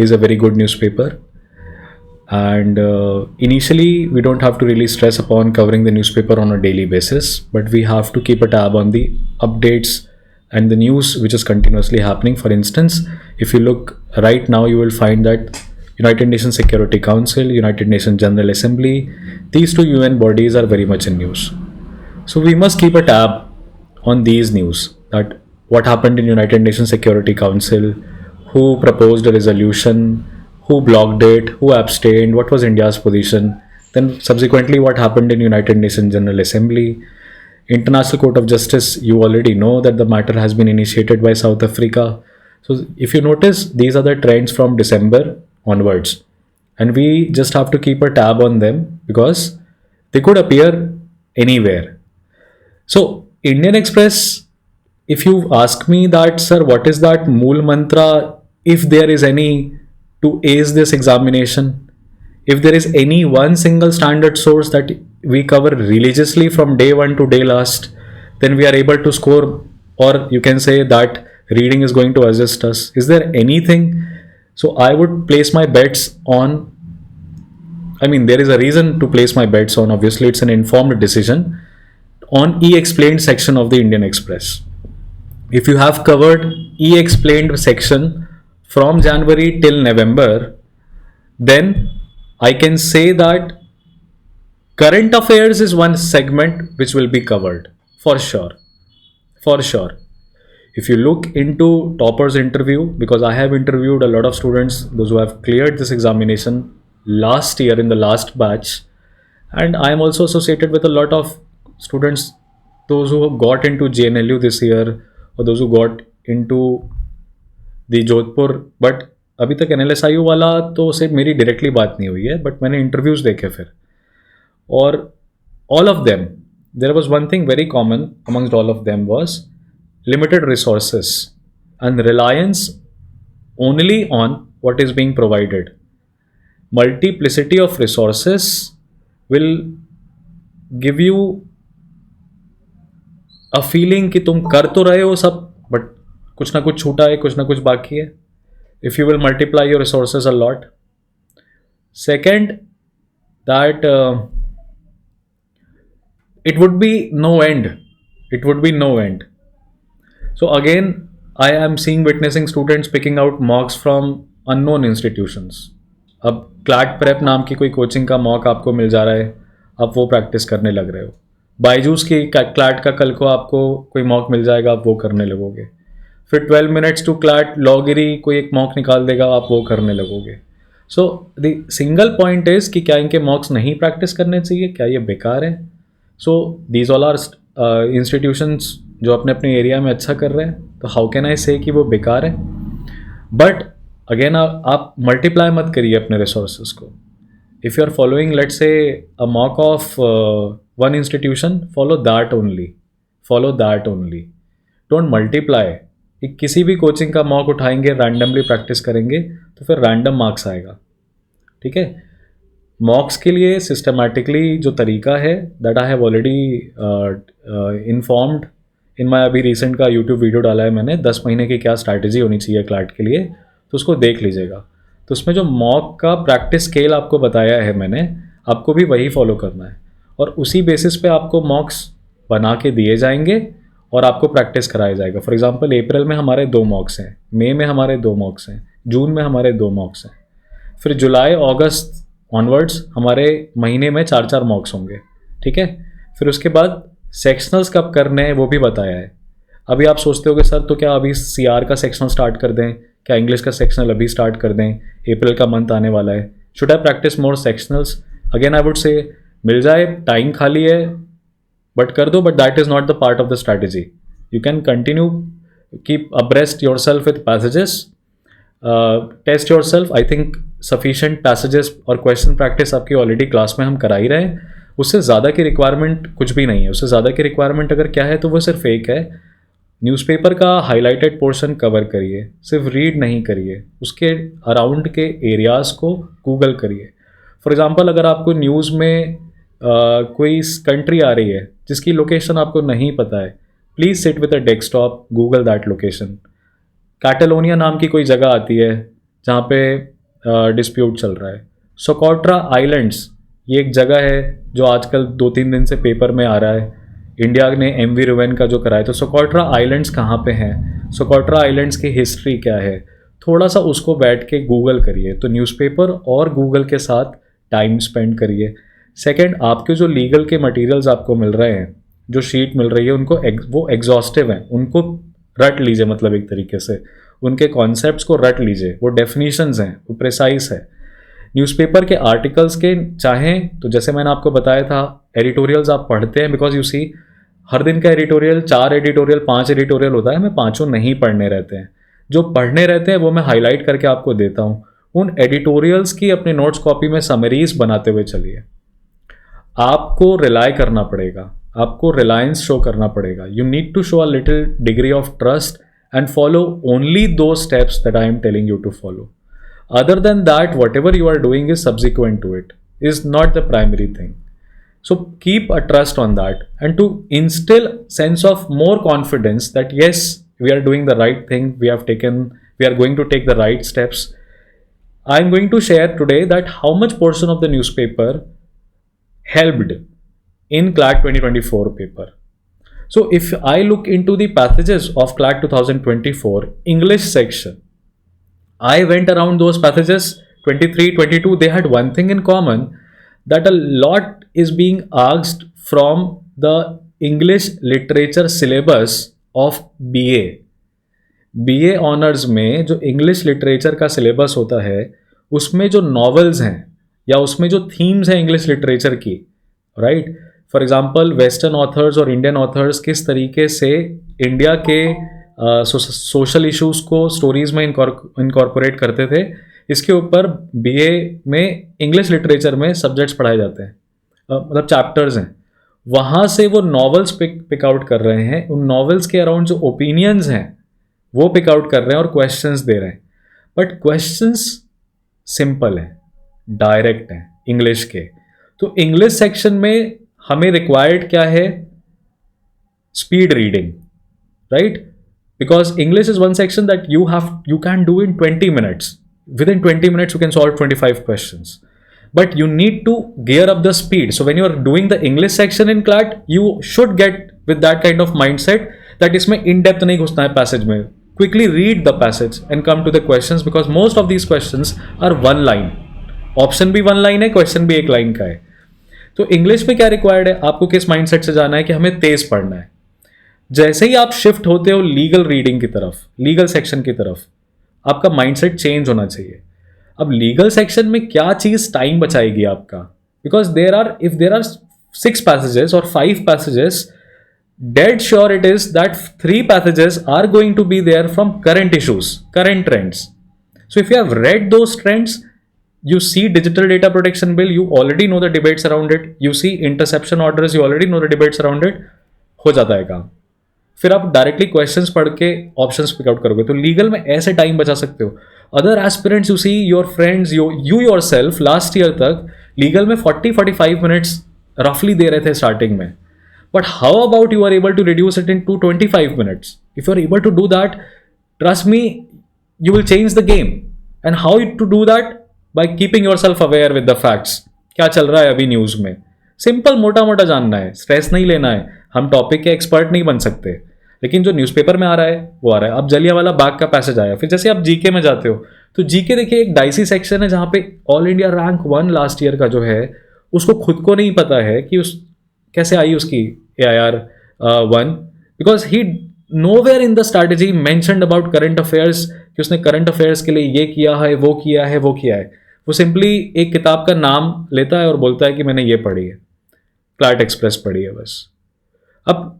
is a very good newspaper. And initially, we don't have to really stress upon covering the newspaper on a daily basis, but we have to keep a tab on the updates and the news which is continuously happening. For instance, if you look right now, you will find that United Nations Security Council, United Nations General Assembly, these two UN bodies are very much in news. So we must keep a tab on these news, that what happened in United Nations Security Council, who proposed a resolution, who blocked it, who abstained, what was India's position, then subsequently what happened in United Nations General Assembly. International Court of Justice, you already know that the matter has been initiated by South Africa. So if you notice, these are the trends from December onwards, and we just have to keep a tab on them because they could appear anywhere. So Indian Express, if you ask me that, sir, what is that Mool Mantra, if there is any, to ace this examination, if there is any one single standard source that we cover religiously from day one to day last, then we are able to score, or you can say that reading is going to assist us. Is there anything? So I would place my bets on, I mean, there is a reason to place my bets on, obviously, it's an informed decision, on E-Explained section of the Indian Express. If you have covered E-Explained section from January till November, then I can say that current affairs is one segment which will be covered for sure. For sure. If you look into toppers interview, because I have interviewed a lot of students, those who have cleared this examination last year in the last batch, and I am also associated with a lot of students, those who got into JNLU this year, or those who got into the Jodhpur, but अभी तक NLSIU वाला तो से मेरी directly बात नहीं हुई है, बट मैंने इंटरव्यूज़ देखे फिर, और all of them there was one thing very common amongst all of them was limited resources and reliance only on what is being provided. Multiplicity of resources will give you a feeling कि तुम कर तो रहे हो सब, but कुछ ना कुछ छूटा है, कुछ ना कुछ बाकी है. If you will multiply your resources a lot. Second, that it would be no end. It would be no end. So again, I am witnessing students picking out mocks from unknown institutions. अब CLAT prep नाम की कोई coaching का mock आपको मिल जा रहा है, आप वो प्रैक्टिस करने लग रहे हो. बायजूस की क्लैट का कल को आपको कोई मॉक मिल जाएगा, आप वो करने लगोगे. फिर 12 मिनट्स टू क्लैट लॉगिरी कोई एक मॉक निकाल देगा, आप वो करने लगोगे. So the single point is कि क्या इनके मॉक्स नहीं प्रैक्टिस करने चाहिए, क्या ये बेकार है? So these all are institutions जो अपने अपने एरिया में अच्छा कर रहे हैं, तो हाउ कैन आई से कि वो बेकार है? बट अगेन आप मल्टीप्लाई मत करिए अपने रिसोर्सेज को. If you are following let's say a mock of one institution, follow that only. Follow that only. Don't multiply. किसी भी कोचिंग का मॉक उठाएंगे, रैंडमली प्रैक्टिस करेंगे, तो फिर रैंडम मार्क्स आएगा. ठीक है. मॉक्स के लिए सिस्टमैटिकली जो तरीका है, that I have already informed in my. अभी रिसेंट का यूट्यूब वीडियो डाला है मैंने, 10 महीने की क्या स्ट्रैटेजी होनी चाहिए क्लैट के लिए, तो उसको देख लीजिएगा. तो उसमें जो मॉक का प्रैक्टिस स्केल आपको बताया है मैंने, आपको भी वही फॉलो करना है, और उसी बेसिस पे आपको मॉक्स बना के दिए जाएंगे और आपको प्रैक्टिस कराया जाएगा. फॉर एग्जांपल अप्रैल में हमारे 2 मॉक्स हैं, मई में हमारे 2 मॉक्स हैं, जून में हमारे 2 मॉक्स हैं, फिर जुलाई अगस्त ऑनवर्ड्स हमारे महीने में 4-4 मॉक्स होंगे. ठीक है. फिर उसके बाद सेक्शनल्स कब करने हैं वो भी बताया है. अभी आप सोचते होगे सर तो क्या अभी CR का सेक्शनल स्टार्ट कर दें, क्या इंग्लिश का सेक्शनल अभी स्टार्ट कर दें, अप्रैल का मंथ आने वाला है, should I practise more sectionals? Again I would say मिल जाए, टाइम खाली है, बट कर दो, but that is not the part of the strategy. You can continue keep abreast yourself with passages, test yourself. I think sufficient passages और question practice आपकी already class में हम करा ही रहे हैं. उससे ज़्यादा की रिक्वायरमेंट कुछ भी नहीं है. उससे ज़्यादा की रिक्वायरमेंट अगर क्या है तो वो सिर्फ एक है, न्यूज़पेपर का हाईलाइटेड पोर्शन कवर करिए, सिर्फ रीड नहीं करिए, उसके अराउंड के एरियाज़ को गूगल करिए. फॉर एग्जांपल अगर आपको न्यूज़ में कोई कंट्री आ रही है जिसकी लोकेशन आपको नहीं पता है, please sit with a desktop, Google that location. Catalonia नाम की कोई जगह आती है, जहाँ पे डिस्प्यूट चल रहा है। सोकोट्रा आइलैंड्स, ये एक जगह है जो आजकल 2-3 दिन से पेपर में आ रहा है। इंडिया ने एमवी रुवेन का जो कराया, तो सोकोट्रा आइलैंड्स कहाँ पे हैं, सोकोट्रा आइलैंड्स की हिस्ट्री क्या है, थोड़ा सा उसको बैठ के गूगल करिए। तो न्यूज़पेपर और गूगल के साथ टाइम स्पेंड करिए। सेकंड, आपके जो लीगल के मटेरियल्स आपको मिल रहे हैं, जो शीट मिल रही है, उनको वो एग्जॉस्टिव हैं, उनको रट लीजिए, मतलब एक तरीके से उनके कॉन्सेप्ट्स को रट लीजिए, वो डेफिनीशंस हैं, वो प्रिसाइज है। न्यूज़पेपर के आर्टिकल्स के चाहें तो जैसे मैंने आपको बताया था, एडिटोरियल्स आप पढ़ते हैं, बिकॉज यू सी हर दिन का एडिटोरियल 4 एडिटोरियल 5 एडिटोरियल होता है, हमें पाँचों नहीं पढ़ने रहते हैं। जो पढ़ने रहते हैं वो मैं हाईलाइट करके आपको देता हूँ। उन एडिटोरियल्स की अपने नोट्स कॉपी में समरीज बनाते हुए चलिए। आपको रिलाई करना पड़ेगा, आपको रिलायंस शो करना पड़ेगा। You need to show a little degree of trust and follow only two steps that I am telling you to follow. Other than that, whatever you are doing is subsequent to it, is not the primary thing. So keep a trust on that, and to instill sense of more confidence that yes, we are doing the right thing, we are going to take the right steps. I am going to share today that how much portion of the newspaper helped in CLAT 2024 paper. So if I look into the passages of CLAT 2024 English section, I went around those passages 23, 22. They had one thing in common, that a lot is being asked from the English literature syllabus of BA. BA honours में जो English literature का syllabus होता है, उसमें जो novels हैं या उसमें जो थीम्स हैं इंग्लिश लिटरेचर की, right, for example western authors और इंडियन ऑथर्स किस तरीके से इंडिया के सोशल इश्यूज़ को स्टोरीज़ में इनकॉर्पोरेट करते थे, इसके ऊपर बीए में इंग्लिश लिटरेचर में सब्जेक्ट्स पढ़ाए जाते हैं, मतलब चैप्टर्स हैं। वहाँ से वो नॉवेल्स पिक आउट कर रहे हैं, उन नॉवेल्स के अराउंड जो ओपिनियंस हैं वो पिक आउट कर रहे हैं और क्वेश्चंस दे रहे हैं। बट क्वेश्चंस सिंपल हैं, डायरेक्ट हैं इंग्लिश के। तो इंग्लिश सेक्शन में हमें रिक्वायर्ड क्या है? Speed reading, right? Because English is one section that you can do in 20 minutes. Within 20 minutes you can solve 25 questions, but you need to gear up the speed. So when you are doing the English section in CLAT, you should get with that kind of mindset that इसमें in depth नहीं घुसना है passage में. Quickly read the passage and come to the questions, because most of these questions are one line. Option भी one line है, question भी एक line का है। तो इंग्लिश में क्या रिक्वायर्ड है? आपको किस माइंडसेट से जाना है कि हमें तेज पढ़ना है। जैसे ही आप शिफ्ट होते हो लीगल रीडिंग की तरफ, लीगल सेक्शन की तरफ, आपका माइंडसेट चेंज होना चाहिए। अब लीगल सेक्शन में क्या चीज़ टाइम बचाएगी आपका? Because if there are 6 passages और 5 passages, dead sure it is that 3 passages are going to be there from current issues, current trends. So if you have read those trends, you see digital data protection bill, you already know the debates around it, you see interception orders, you already know the debates around it, हो जाता है काम। फिर आप directly questions पढ़ के options pick out करोगे, तो लीगल में ऐसे टाइम बचा सकते हो। Other aspirants, you see your friends, you yourself last year तक लीगल में 40-45 मिनट्स रफली दे रहे थे स्टार्टिंग में, but how about you are able to reduce it into 25 minutes? If you are able to do that, trust me, you will change the game. And how to do that? By keeping yourself aware with the facts. क्या चल रहा है अभी news में, simple मोटा मोटा जानना है, स्ट्रेस नहीं लेना है। हम टॉपिक के एक्सपर्ट नहीं बन सकते, लेकिन जो न्यूज़पेपर में आ रहा है वो आ रहा है। अब जलियांवाला बाग का पैसेज आया, फिर जैसे आप जीके में जाते हो तो जीके देखिए एक डाइसी सेक्शन है, जहाँ पे all India rank 1 last year का जो है, उसको खुद को नहीं पता है कि उस कैसे आई उसकी AIR 1, because he nowhere in the strategy mentioned about current affairs कि उसने करंट अफेयर्स के लिए ये किया है, वो किया है, वो किया है। वो सिंपली एक किताब का नाम लेता है और बोलता है कि मैंने ये पढ़ी है, क्लैट एक्सप्रेस पढ़ी है बस। अब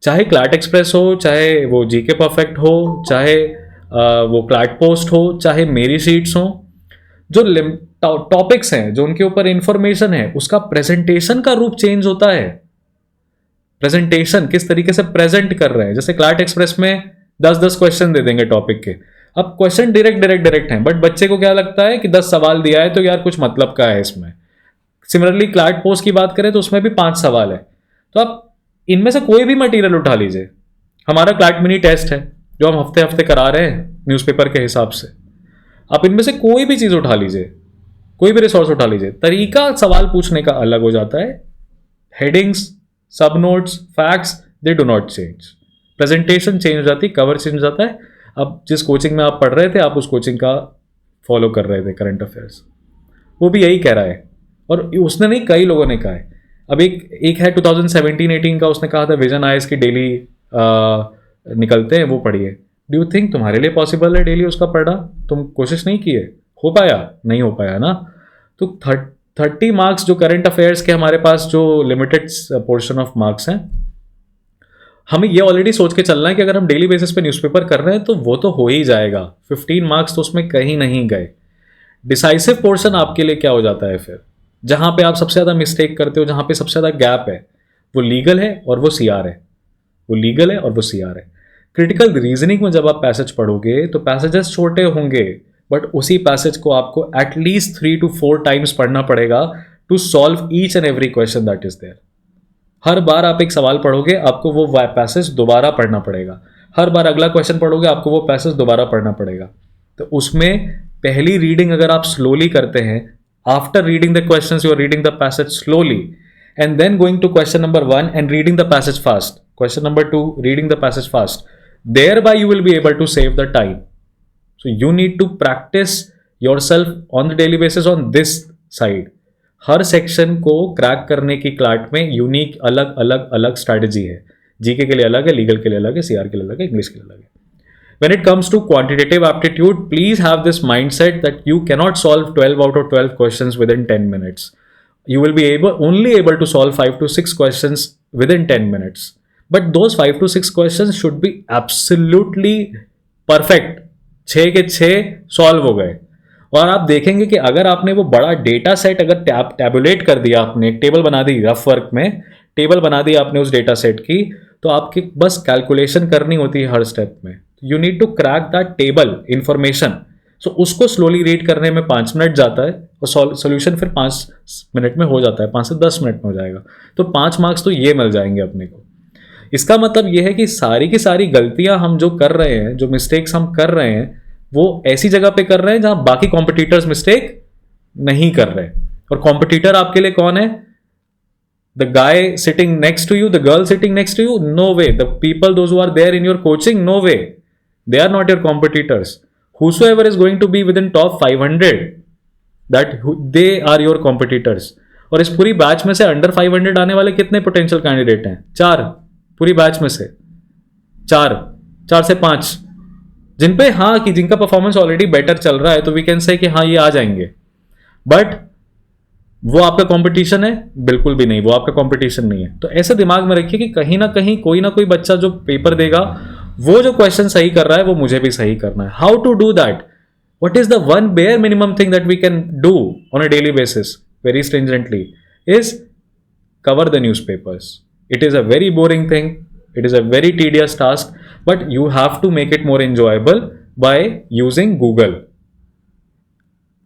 चाहे क्लैट एक्सप्रेस हो, चाहे वो जीके परफेक्ट हो, चाहे वो क्लैट पोस्ट हो, चाहे मेरी सीट्स हो, जो टॉपिक्स हैं, जो उनके ऊपर इंफॉर्मेशन है, उसका प्रेजेंटेशन का रूप चेंज होता है। प्रेजेंटेशन किस तरीके से प्रेजेंट कर रहे हैं। जैसे क्लैट एक्सप्रेस में 10-10 क्वेश्चन दे देंगे टॉपिक के। अब क्वेश्चन डायरेक्ट हैं, बट बच्चे को क्या लगता है कि 10 सवाल दिया है तो यार कुछ मतलब का है इसमें। सिमिलरली क्लैट पोस्ट की बात करें तो उसमें भी 5 सवाल है। तो आप इनमें से कोई भी मटेरियल उठा लीजिए। हमारा क्लैट मिनी टेस्ट है जो हम हफ्ते हफ्ते करा रहे हैं न्यूज़पेपर के हिसाब से। आप इनमें से कोई भी चीज़ उठा लीजिए, कोई भी रिसोर्स उठा लीजिए, तरीका सवाल पूछने का अलग हो जाता है. हेडिंग्स, सब notes, facts, they do not change. Presentation change हो जाती है, कवर चेंज हो जाता है. अब जिस कोचिंग में आप पढ़ रहे थे, आप उस कोचिंग का फॉलो कर रहे थे करंट अफेयर्स, वो भी यही कह रहा है. और उसने नहीं, कई लोगों ने कहा है. अब एक है 2017-18 का, उसने कहा था विजन आईएएस की डेली निकलते हैं, वो पढ़िए. डू यू थिंक तुम्हारे लिए पॉसिबल है डेली उसका पढ़ना? तुम कोशिश नहीं किए? हो पाया? नहीं हो पाया ना. तो 30 मार्क्स जो करंट अफेयर्स के हमारे पास जो लिमिटेड पोर्शन ऑफ मार्क्स हैं, हमें ये ऑलरेडी सोच के चलना है कि अगर हम डेली बेसिस पे न्यूज़पेपर कर रहे हैं तो वो तो हो ही जाएगा. 15 मार्क्स तो उसमें कहीं नहीं गए. डिसाइसिव पोर्शन आपके लिए क्या हो जाता है फिर? जहां पे आप सबसे ज़्यादा मिस्टेक करते हो, जहां पे सबसे ज़्यादा गैप है, वो लीगल है और वो सीआर है. वो लीगल है और वो सीआर है. क्रिटिकल रीजनिंग में जब आप पैसेज पढ़ोगे तो पैसेजेस छोटे होंगे, बट उसी पैसेज को आपको एटलीस्ट 3 to 4 टाइम्स पढ़ना पड़ेगा to solve each and every question that is there. हर बार आप एक सवाल पढ़ोगे, आपको वो पैसेज दोबारा पढ़ना पड़ेगा. हर बार अगला क्वेश्चन पढ़ोगे, आपको वो पैसेज दोबारा पढ़ना पड़ेगा. तो उसमें पहली रीडिंग अगर आप स्लोली करते हैं, after reading the questions you are reading the passage slowly, and then going to question number 1 and reading the passage fast, question number 2 reading the passage fast, thereby you will be able to save the time. So you need to practice yourself on the daily basis on this side. Her section को crack करने की CLAT में unique अलग अलग अलग strategy है. GK के लिए अलग है, लीगल के लिए अलग है, सीआर के लिए अलग है, इंग्लिश के लिए अलग है. When it comes to quantitative aptitude, please have this mindset that you cannot solve 12 out of 12 questions within 10 minutes. You will be only able to solve 5 to 6 questions within 10 minutes. But those 5 to 6 questions should be absolutely perfect. 6 के 6 solve हो गए. और आप देखेंगे कि अगर आपने वो बड़ा डेटा सेट अगर टैबुलेट कर दिया, आपने एक टेबल बना दी, रफ वर्क में टेबल बना दी आपने उस डेटा सेट की, तो आपकी बस कैलकुलेशन करनी होती है हर स्टेप में. You need to crack that table information. So उसको स्लोली रीड करने में 5 मिनट जाता है और सोल्यूशन फिर 5 मिनट में हो जाता है, 5 से 10 मिनट में हो जाएगा. तो 5 मार्क्स तो ये मिल जाएंगे अपने को. इसका मतलब ये है कि सारी की सारी गलतियां हम जो कर रहे हैं, जो मिस्टेक्स हम कर रहे हैं, वो ऐसी जगह पे कर रहे हैं जहां बाकी कॉम्पिटिटर्स मिस्टेक नहीं कर रहे. और कॉम्पिटिटर आपके लिए कौन है? The guy sitting next to you, the girl sitting next to you? No way. The people those who are there in your coaching? No way. They are not your competitors. Whosoever is going to be within top 500, that they are your competitors. और इस पूरी batch में से under 500 आने वाले कितने potential candidate हैं? 4. पूरी बैच में से 4 से 5, जिन पे हाँ कि जिनका परफॉर्मेंस ऑलरेडी बेटर चल रहा है, तो वी कैन से कि हाँ ये आ जाएंगे. बट वो आपका कंपटीशन है? बिल्कुल भी नहीं, वो आपका कंपटीशन नहीं है. तो ऐसे दिमाग में रखिए कि कहीं ना कहीं कोई ना कोई बच्चा जो पेपर देगा, वो जो क्वेश्चन सही कर रहा है वो मुझे भी सही करना है. How to do that? What is the one bare minimum thing that we can do on a daily basis very stringently is cover the newspapers. It is a very boring thing, it is a very tedious task, but you have to make it more enjoyable by using Google.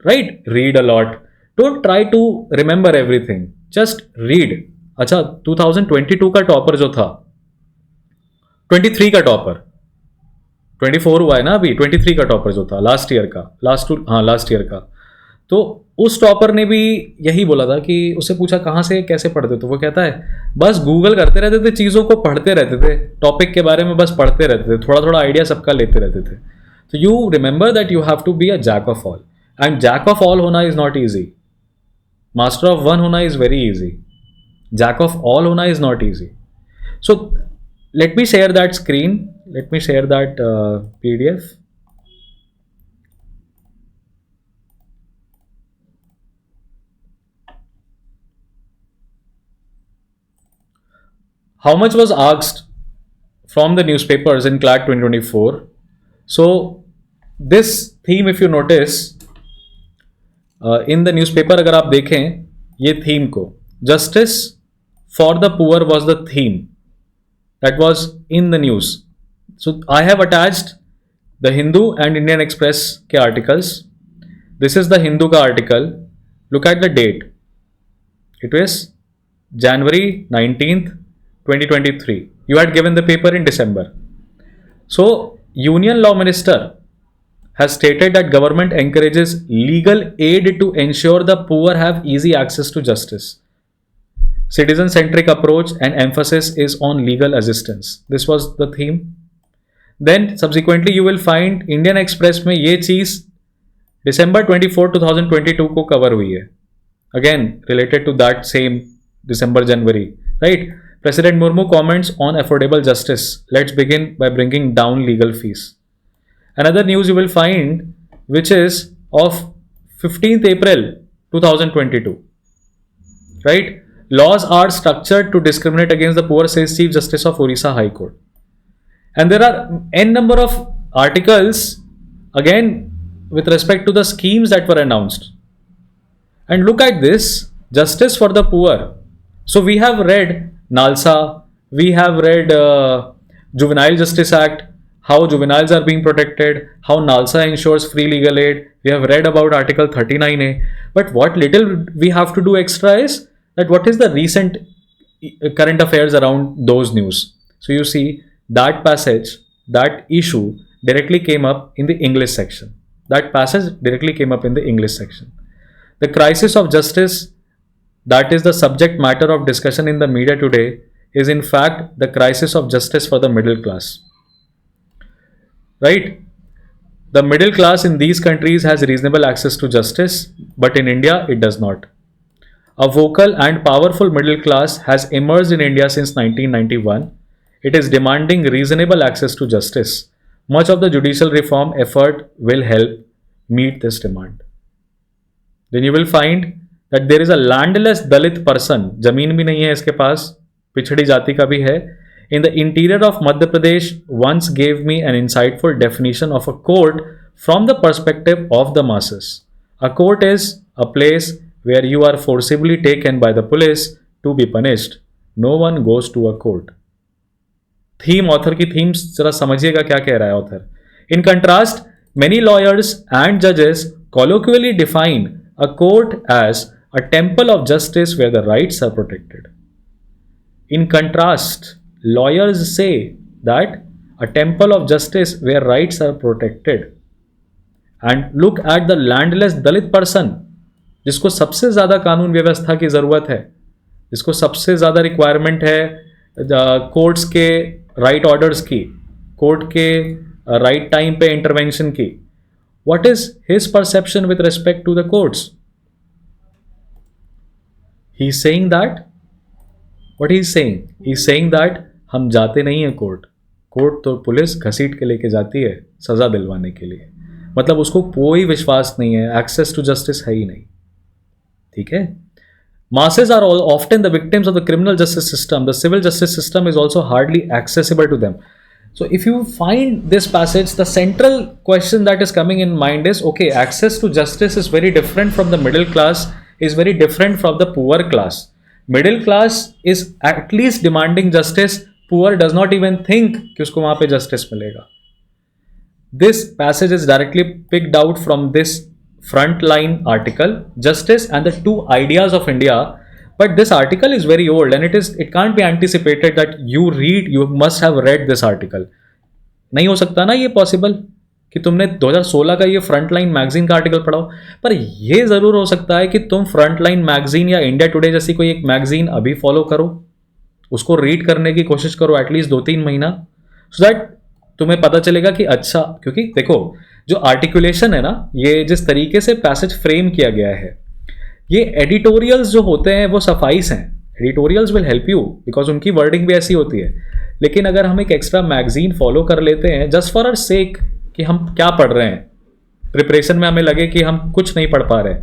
Right? Read a lot. Don't try to remember everything. Just read. अच्छा, 2022 का topper जो था, 23 का topper, 24 हुआ है ना अभी, 23 का टॉपर जो था लास्ट ईयर का, तो उस टॉपर ने भी यही बोला था कि उससे पूछा कहाँ से कैसे पढ़ते, तो वो कहता है बस गूगल करते रहते थे, चीज़ों को पढ़ते रहते थे, टॉपिक के बारे में बस पढ़ते रहते थे, थोड़ा थोड़ा आइडिया सबका लेते रहते थे. तो you remember that you have to be a jack of all, and jack of all होना is not easy. Master of one होना is very easy, jack of all होना is not easy. So let me share that screen, let me share that PDF. How much was asked from the newspapers in CLAT 2024? So this theme, if you notice, in the newspaper अगर आप देखें ये theme को, justice for the poor was the theme that was in the news. So I have attached the Hindu and Indian Express के articles. This is the Hindu का article. Look at the date. It is January 19th, 2023. You had given the paper in December. So Union Law Minister has stated that government encourages legal aid to ensure the poor have easy access to justice. Citizen centric approach and emphasis is on legal assistance. This was the theme. Then subsequently you will find Indian Express में ये चीज December 24, 2022 को cover हुई है. Again related to that same December January, right? President Murmu comments on affordable justice. Let's begin by bringing down legal fees. Another news you will find, which is of 15th April 2022, right? Laws are structured to discriminate against the poor, says Chief Justice of Orissa High Court. And there are n number of articles again with respect to the schemes that were announced. And look at this, justice for the poor. So we have read NALSA, we have read Juvenile Justice Act, how juveniles are being protected, how NALSA ensures free legal aid. We have read about Article 39A. But what little we have to do extra is that what is the recent current affairs around those news. So you see that passage, that issue directly came up in the English section. That passage directly came up in the English section. The crisis of justice, that is the subject matter of discussion in the media today, is in fact the crisis of justice for the middle class. Right? The middle class in these countries has reasonable access to justice, but in India it does not. A vocal and powerful middle class has emerged in India since 1991. It is demanding reasonable access to justice. Much of the judicial reform effort will help meet this demand. Then you will find that there is a landless Dalit person, जमीन भी नहीं है इसके पास, पिछड़ी जाति का भी है, in the interior of Madhya Pradesh once gave me an insightful definition of a court from the perspective of the masses. A court is a place where you are forcibly taken by the police to be punished. No one goes to a court. Theme, author की theme जरा समझिएगा क्या कह रहा है author. In contrast, many lawyers and judges colloquially define a court as a temple of justice where the rights are protected. In contrast, lawyers say that a temple of justice where rights are protected. And look at the landless Dalit person, जिसको सबसे ज़्यादा कानून व्यवस्था की ज़रूरत है, जिसको सबसे ज़्यादा रिक्वायरमेंट है कोर्ट्स के राइट ऑर्डर्स की, कोर्ट के राइट टाइम पे इंटरवेंशन की. What is his perception with respect to the courts? He's saying that, what he's saying? He's saying that हम जाते नहीं हैं कोर्ट, कोर्ट तो पुलिस घसीट के लेके जाती है सज़ा दिलवाने के लिए. मतलब उसको कोई विश्वास नहीं है, एक्सेस टू जस्टिस है ही नहीं. ठीक है. Masses are all often the victims of the criminal justice system. The civil justice system is also hardly accessible to them. So if you find this passage, the central question that is coming in mind is, okay, access to justice is very different from the middle class, is very different from the poor class. Middle class is at least demanding justice. Poor does not even think कि उसको वहाँ पे justice मिलेगा. This passage is directly picked out from this frontline article, Justice and the Two Ideas of India. But this article is very old and it can't be anticipated that you must have read this article. नहीं हो सकता ना ये possible कि तुमने 2016 का ये frontline magazine का आर्टिकल पढ़ाओ. पर ये ज़रूर हो सकता है कि तुम फ्रंटलाइन मैगजीन या इंडिया टुडे जैसी कोई एक मैगजीन अभी फॉलो करो, उसको रीड करने की कोशिश करो एटलीस्ट 2-3 महीना, सो दैट तुम्हें पता चलेगा कि अच्छा, क्योंकि देखो जो आर्टिकुलेशन है ना, ये जिस तरीके से पैसेज फ्रेम किया गया है, ये एडिटोरियल्स जो होते हैं वो सफाइस हैं. Editorials will help you because उनकी वर्डिंग भी ऐसी होती है. लेकिन अगर हम एक एक्स्ट्रा मैगजीन फॉलो कर लेते हैं जस्ट फॉर आवर सेक कि हम क्या पढ़ रहे हैं, प्रिपरेशन में हमें लगे कि हम कुछ नहीं पढ़ पा रहे,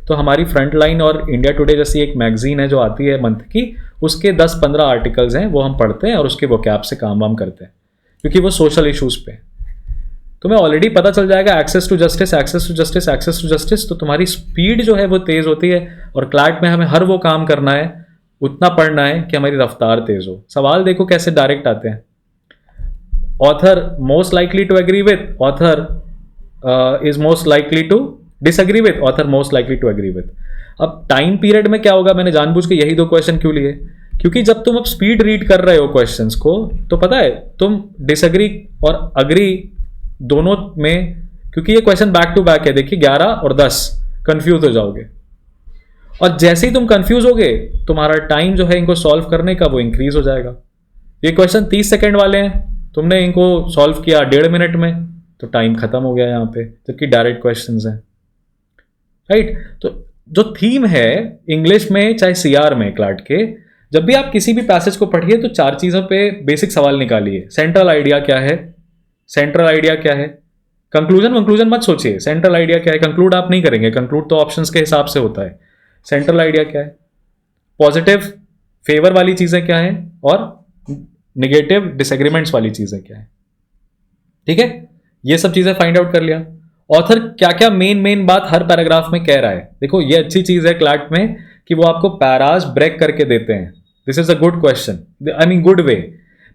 तो हमारी फ्रंटलाइन और इंडिया टुडे जैसी एक मैगजीन है जो आती है मंथ की, उसके 10-15 आर्टिकल्स हैं वो हम पढ़ते हैं और उसके वोकैब से काम वाम करते हैं क्योंकि वो सोशल इश्यूज़ पे. तुम्हें ऑलरेडी पता चल जाएगा access to justice, access to justice, access to justice, तो तुम्हारी स्पीड जो है वो तेज़ होती है. और क्लैट में हमें हर वो काम करना है, उतना पढ़ना है कि हमारी रफ्तार तेज़ हो. सवाल देखो कैसे डायरेक्ट आते हैं. Author most likely to agree with, author is most likely to disagree with, author most likely to agree with. अब टाइम पीरियड में क्या होगा, मैंने जानबूझ के यही 2 क्वेश्चन क्यों लिए, क्योंकि जब तुम अब स्पीड रीड कर रहे हो क्वेश्चंस को तो पता है तुम डिसएग्री और अग्री दोनों में, क्योंकि ये क्वेश्चन बैक टू बैक है। देखिए 11 और 10 कंफ्यूज हो जाओगे, और जैसे ही तुम कंफ्यूज होगे तुम्हारा टाइम जो है इनको सॉल्व करने का वो इंक्रीज हो जाएगा। ये क्वेश्चन 30 सेकेंड वाले हैं, तुमने इनको सॉल्व किया 1.5 मिनट में, तो टाइम खत्म हो गया यहाँ पे, जबकि डायरेक्ट क्वेश्चंस हैं, राइट। तो जो थीम है इंग्लिश में चाहे सीआर में क्लाट के, जब भी आप किसी भी पैसेज को पढ़िए तो 4 चीज़ों पे बेसिक सवाल निकालिए। सेंट्रल आइडिया क्या है, सेंट्रल आइडिया क्या है, कंक्लूजन मत सोचिए, सेंट्रल आइडिया क्या है, कंक्लूड आप नहीं करेंगे, कंक्लूड तो ऑप्शंस के हिसाब से होता है। सेंट्रल आइडिया क्या है, पॉजिटिव फेवर वाली चीज़ें क्या है, और निगेटिव डिसएग्रीमेंट्स वाली चीज़ें क्या है, ठीक है। ये सब चीज़ें फाइंड आउट कर लिया। ऑथर क्या क्या मेन बात हर पैराग्राफ में कह रहा है। देखो ये अच्छी चीज़ है क्लैट में कि वो आपको पैराज ब्रेक करके देते हैं। This is a good question, I mean good way,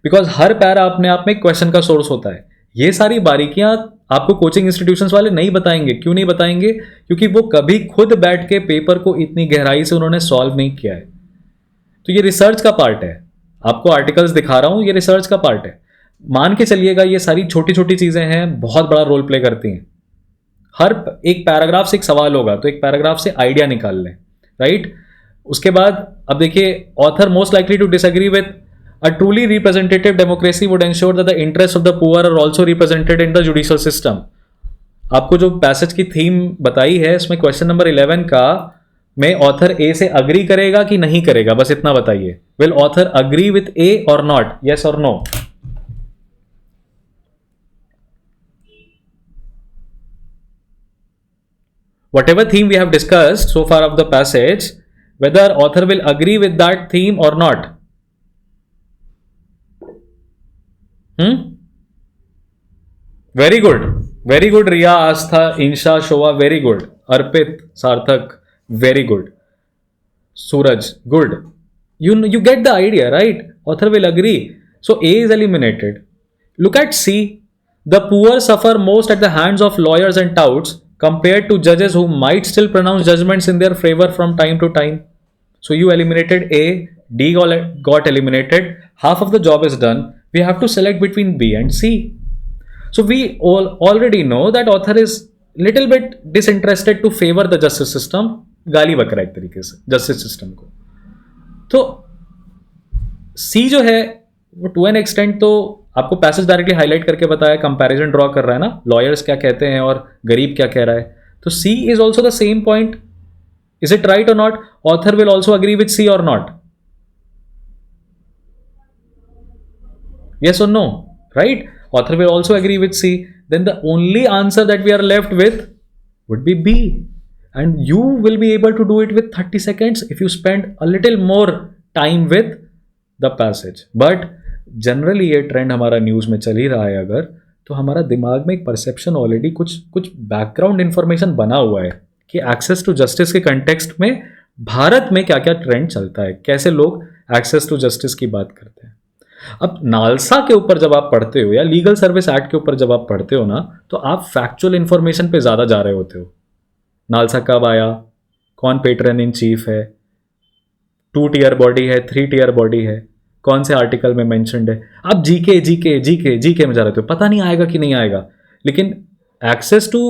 because her para अपने आप में क्वेश्चन का सोर्स होता है। ये सारी बारीकियां आपको कोचिंग इंस्टीट्यूशंस वाले नहीं बताएंगे। क्यों नहीं बताएंगे? क्योंकि वो कभी खुद बैठ के पेपर को इतनी गहराई से उन्होंने सॉल्व नहीं किया है। तो ये रिसर्च का पार्ट है, आपको आर्टिकल्स दिखा रहा हूं, ये रिसर्च का पार्ट है। मान के चलिएगा ये सारी छोटी छोटी चीजें हैं, बहुत बड़ा रोल प्ले करती हैं। हर एक पैराग्राफ से एक सवाल होगा, तो एक पैराग्राफ से आइडिया निकाल लें, राइट। उसके बाद अब देखिए, author most likely to disagree with a truly representative democracy would ensure that the interests of the poor are also represented in the judicial system। आपको जो पैसेज की थीम बताई है इसमें क्वेश्चन नंबर 11 का में ऑथर ए से अग्री करेगा कि नहीं करेगा, बस इतना बताइए। विल ऑथर अग्री विथ ए और नॉट, यस और no? Whatever theme we have discussed so far of the passage, whether author will agree with that theme or not? Very good Riya, Aastha, Insha, Shobha, very good. Arpit, Sarthak, very good. Suraj, good. You get the idea, right? Author will agree. So A is eliminated. Look at C. The poor suffer most at the hands of lawyers and touts compared to judges who might still pronounce judgments in their favor from time to time. So you eliminated A, D got eliminated. Half of the job is done. We have to select between B and C. So we all already know that author is little bit disinterested to favor the justice system. गाली बक रहा है एक तरीके से justice system को। तो C जो है वो टू एन एक्सटेंट तो आपको पैसेज डायरेक्टली हाईलाइट करके बताया, कंपैरिजन ड्रॉ कर रहा है ना, लॉयर्स क्या कहते हैं और गरीब क्या कह रहा है। तो C is also the same point. Is it right or not? Author will also agree with C or not? Yes or no? Right? Author will also agree with C. Then the only answer that we are left with would be B. And you will be able to do it with 30 seconds if you spend a little more time with the passage. But generally ये trend हमारा news में चल ही रहा है अगर, तो हमारा दिमाग में एक परसेप्शन ऑलरेडी कुछ बैकग्राउंड इंफॉर्मेशन बना हुआ है कि एक्सेस टू जस्टिस के कंटेक्स्ट में भारत में क्या क्या ट्रेंड चलता है, कैसे लोग एक्सेस टू जस्टिस की बात करते हैं। अब नालसा के ऊपर जब आप पढ़ते हो या लीगल सर्विस एक्ट के ऊपर जब आप पढ़ते हो ना, तो आप फैक्चुअल इंफॉर्मेशन पे ज़्यादा जा रहे होते हो। नालसा कब आया, कौन पेट्रन इन चीफ है, 2 टियर बॉडी है, 3 टियर बॉडी है, कौन से आर्टिकल में मेंशन्ड है। आप जीके में जा रहे हो, पता नहीं आएगा कि नहीं आएगा। लेकिन access to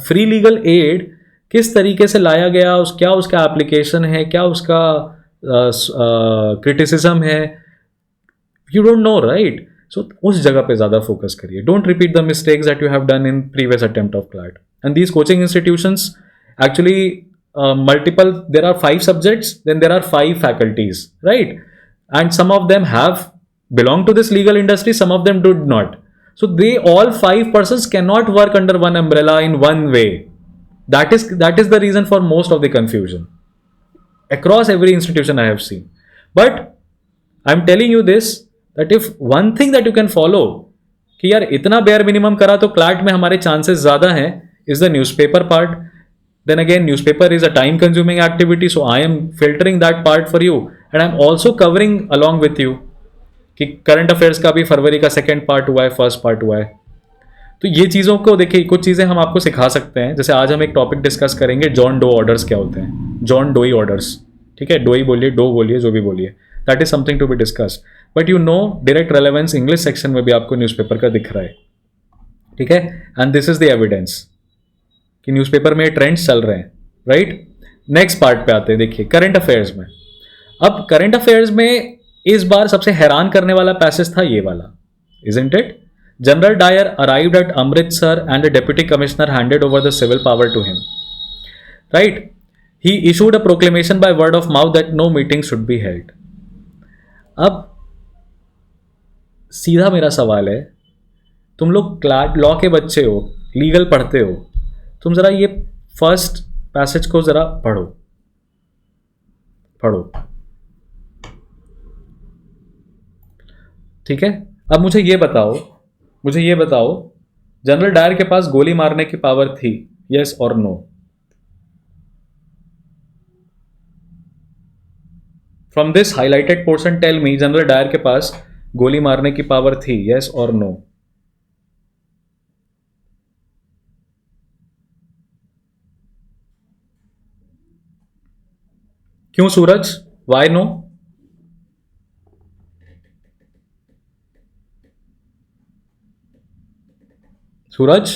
free legal aid किस तरीके से लाया गया, क्या उसका एप्लीकेशन है, क्या उसका क्रिटिसिज्म है, you don't know, right? So उस जगह पे ज़्यादा फोकस करिए। Don't repeat the mistakes that you have done in previous attempt of CLAT. And these coaching institutions actually multiple, there are 5 subjects, then there are 5 faculties, right? And some of them have belong to this legal industry, some of them did not. So they all 5 persons cannot work under one umbrella in one way. That is the reason for most of the confusion across every institution I have seen. But I'm telling you this, that if one thing that you can follow कि यार इतना bare minimum करा तो CLAT में हमारे chances ज़्यादा हैं, is the newspaper part. Then again newspaper is a time consuming activity, so I am filtering that part for you and I am also covering along with you कि current affairs का भी फरवरी का 2nd part हुआ है, 1st part हुआ है। तो ये चीज़ों को देखिए, कुछ चीज़ें हम आपको सिखा सकते हैं। जैसे आज हम एक टॉपिक डिस्कस करेंगे, जॉन डो ऑर्डर्स क्या होते हैं, जॉन डोई ऑर्डर्स, ठीक है, डोई बोलिए, डो बोलिए, जो भी बोलिए, that is something to be discussed. But you know direct relevance English section में भी आपको न्यूज़पेपर का दिख रहा है। ठीक है, and this is the evidence कि न्यूज़पेपर में ट्रेंड्स चल रहे हैं, राइट। नेक्स्ट पार्ट पे आते हैं, देखिए करंट अफेयर्स में। अब करंट अफेयर्स में इस बार सबसे हैरान करने वाला पैसेज था ये वाला, isn't it? General Dyer arrived at Amritsar and the deputy commissioner handed over the civil power to him, right. He issued a proclamation by word of mouth that no meeting should be held. अब सीधा मेरा सवाल है, तुम लोग law के बच्चे हो, लीगल पढ़ते हो, तुम जरा ये फर्स्ट पैसेज को जरा पढ़ो, पढ़ो, ठीक है। अब मुझे ये बताओ, मुझे ये बताओ, जनरल डायर के पास गोली मारने की पावर थी, यस और no? From this highlighted portion tell me, General Dyer के पास गोली मारने की पावर थी, यस और नो? क्यों Suraj, why no? Suraj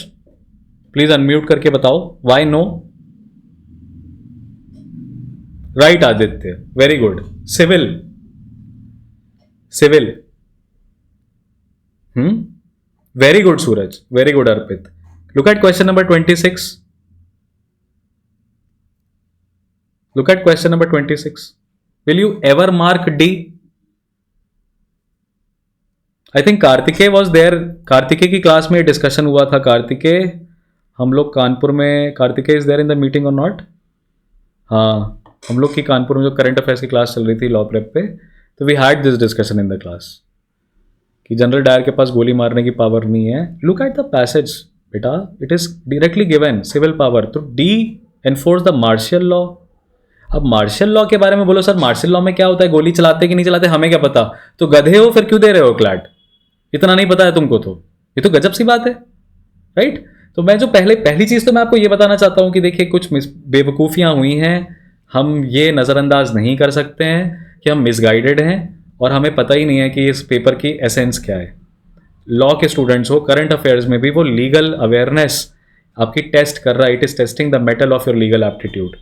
please unmute करके बताओ, why no? Right Aditya, very good. Civil, civil, very good Suraj, very good Arpit. Look at question number 26, look at question number 26। Will you ever mark D? I think Kartikeya was there, Kartikeya की class में discussion हुआ था। कार्तिकेय, हम लोग कानपुर में, Kartikeya is there in the meeting और not? हाँ, हम लोग की कानपुर में जो करंट अफेयर्स की क्लास चल रही थी लॉ प्रेप पे, तो we had this discussion in the class कि जनरल डायर के पास गोली मारने की पावर नहीं है। लुक एट द पैसेज बेटा, it is directly given civil power. तो D enforce the martial law. अब मार्शियल लॉ के बारे में बोलो सर, मार्शियल लॉ में क्या होता है, गोली चलाते कि नहीं चलाते हमें क्या पता? तो गधे हो फिर क्यों दे रहे हो क्लैट? इतना नहीं पता है तुमको तो ये तो गजब सी बात है, राइट। तो मैं जो पहली चीज तो मैं आपको ये बताना चाहता हूं कि देखिए कुछ बेवकूफ़ियां हुई हैं, हम ये नज़रअंदाज नहीं कर सकते हैं कि हम मिसगाइडेड हैं और हमें पता ही नहीं है कि इस पेपर की एसेंस क्या है। लॉ के स्टूडेंट्स हो, करंट अफेयर्स में भी वो लीगल अवेयरनेस आपकी टेस्ट कर रहा है, it is testing the mettle of your legal aptitude.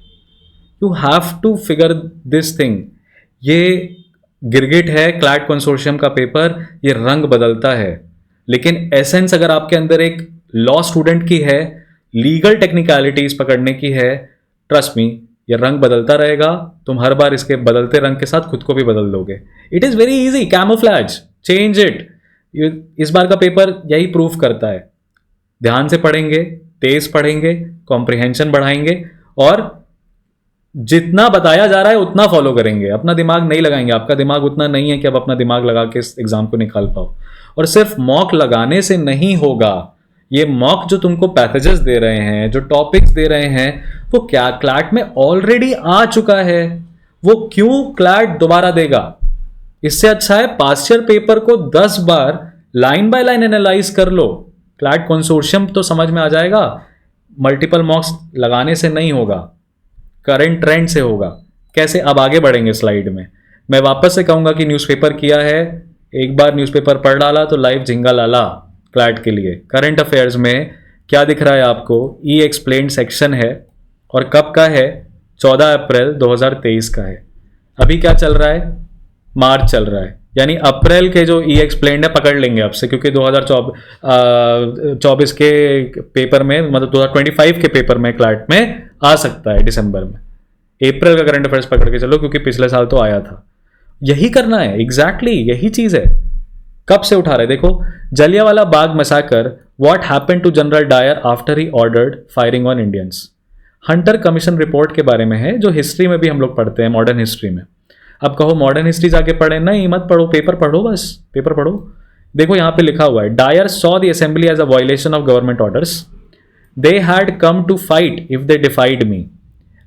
You have to figure this thing. ये गिरगिट है क्लैट कंसोर्शियम का पेपर, ये रंग बदलता है, लेकिन एसेंस अगर आपके अंदर एक लॉ स्टूडेंट की है, लीगल टेक्निकलिटीज पकड़ने की है, ट्रस्ट मी ये रंग बदलता रहेगा। तुम हर बार इसके बदलते रंग के साथ खुद को भी बदल दोगे। It is very easy, camouflage, change it. इस बार का पेपर यही प्रूफ करता है। ध्यान से पढ़ेंगे, तेज पढ़ेंगे, कॉम्प्रिहेंशन बढ़ाएंगे और जितना बताया जा रहा है उतना फॉलो करेंगे। अपना दिमाग नहीं लगाएंगे, आपका दिमाग उतना नहीं है कि आप अपना दिमाग लगा के इस एग्जाम को निकाल पाओ। और सिर्फ मॉक लगाने से नहीं होगा, ये मॉक जो तुमको पैसेजेस दे रहे हैं, जो टॉपिक्स दे रहे हैं, वो क्या क्लैट में ऑलरेडी आ चुका है, वो क्यों क्लैट दोबारा देगा? इससे अच्छा है पास्ट ईयर पेपर को 10 बार लाइन बाय लाइन एनालाइज कर लो, क्लैट कंसोर्शियम तो समझ में आ जाएगा। मल्टीपल मॉक्स लगाने से नहीं होगा, करंट ट्रेंड से होगा। कैसे, अब आगे बढ़ेंगे स्लाइड में। मैं वापस से कहूंगा कि न्यूज़पेपर किया है, एक बार न्यूज़पेपर पढ़ डाला तो लाइव झिंगा लाला क्लैट के लिए। करंट अफेयर्स में क्या दिख रहा है आपको? ई एक्सप्लेन्ड सेक्शन है और कब का है? 14 अप्रैल 2023 का है। अभी क्या चल रहा है? मार्च चल रहा है, यानी अप्रैल के जो ई एक्सप्लेन्ड है पकड़ लेंगे आपसे, क्योंकि 2024 के पेपर में, मतलब 2025 के पेपर में क्लैट में आ सकता है दिसंबर में। अप्रैल का करंट अफेयर्स पकड़ के चलो, क्योंकि पिछले साल तो आया था। यही करना है, एग्जैक्टली यही चीज है। कब से उठा रहे? देखो, Jallianwala Bagh massacre, what happened to general Dyer after he ordered firing on Indians. Hunter commission report के बारे में है, जो हिस्ट्री में भी हम लोग पढ़ते हैं, मॉडर्न हिस्ट्री में। अब कहो मॉडर्न हिस्ट्री जाके पढ़े, नहीं मत पढ़ो, पेपर पढ़ो, बस पेपर पढ़ो। देखो यहाँ पे लिखा हुआ है, Dyer saw the assembly as a violation of government orders. They had come to fight if they defied me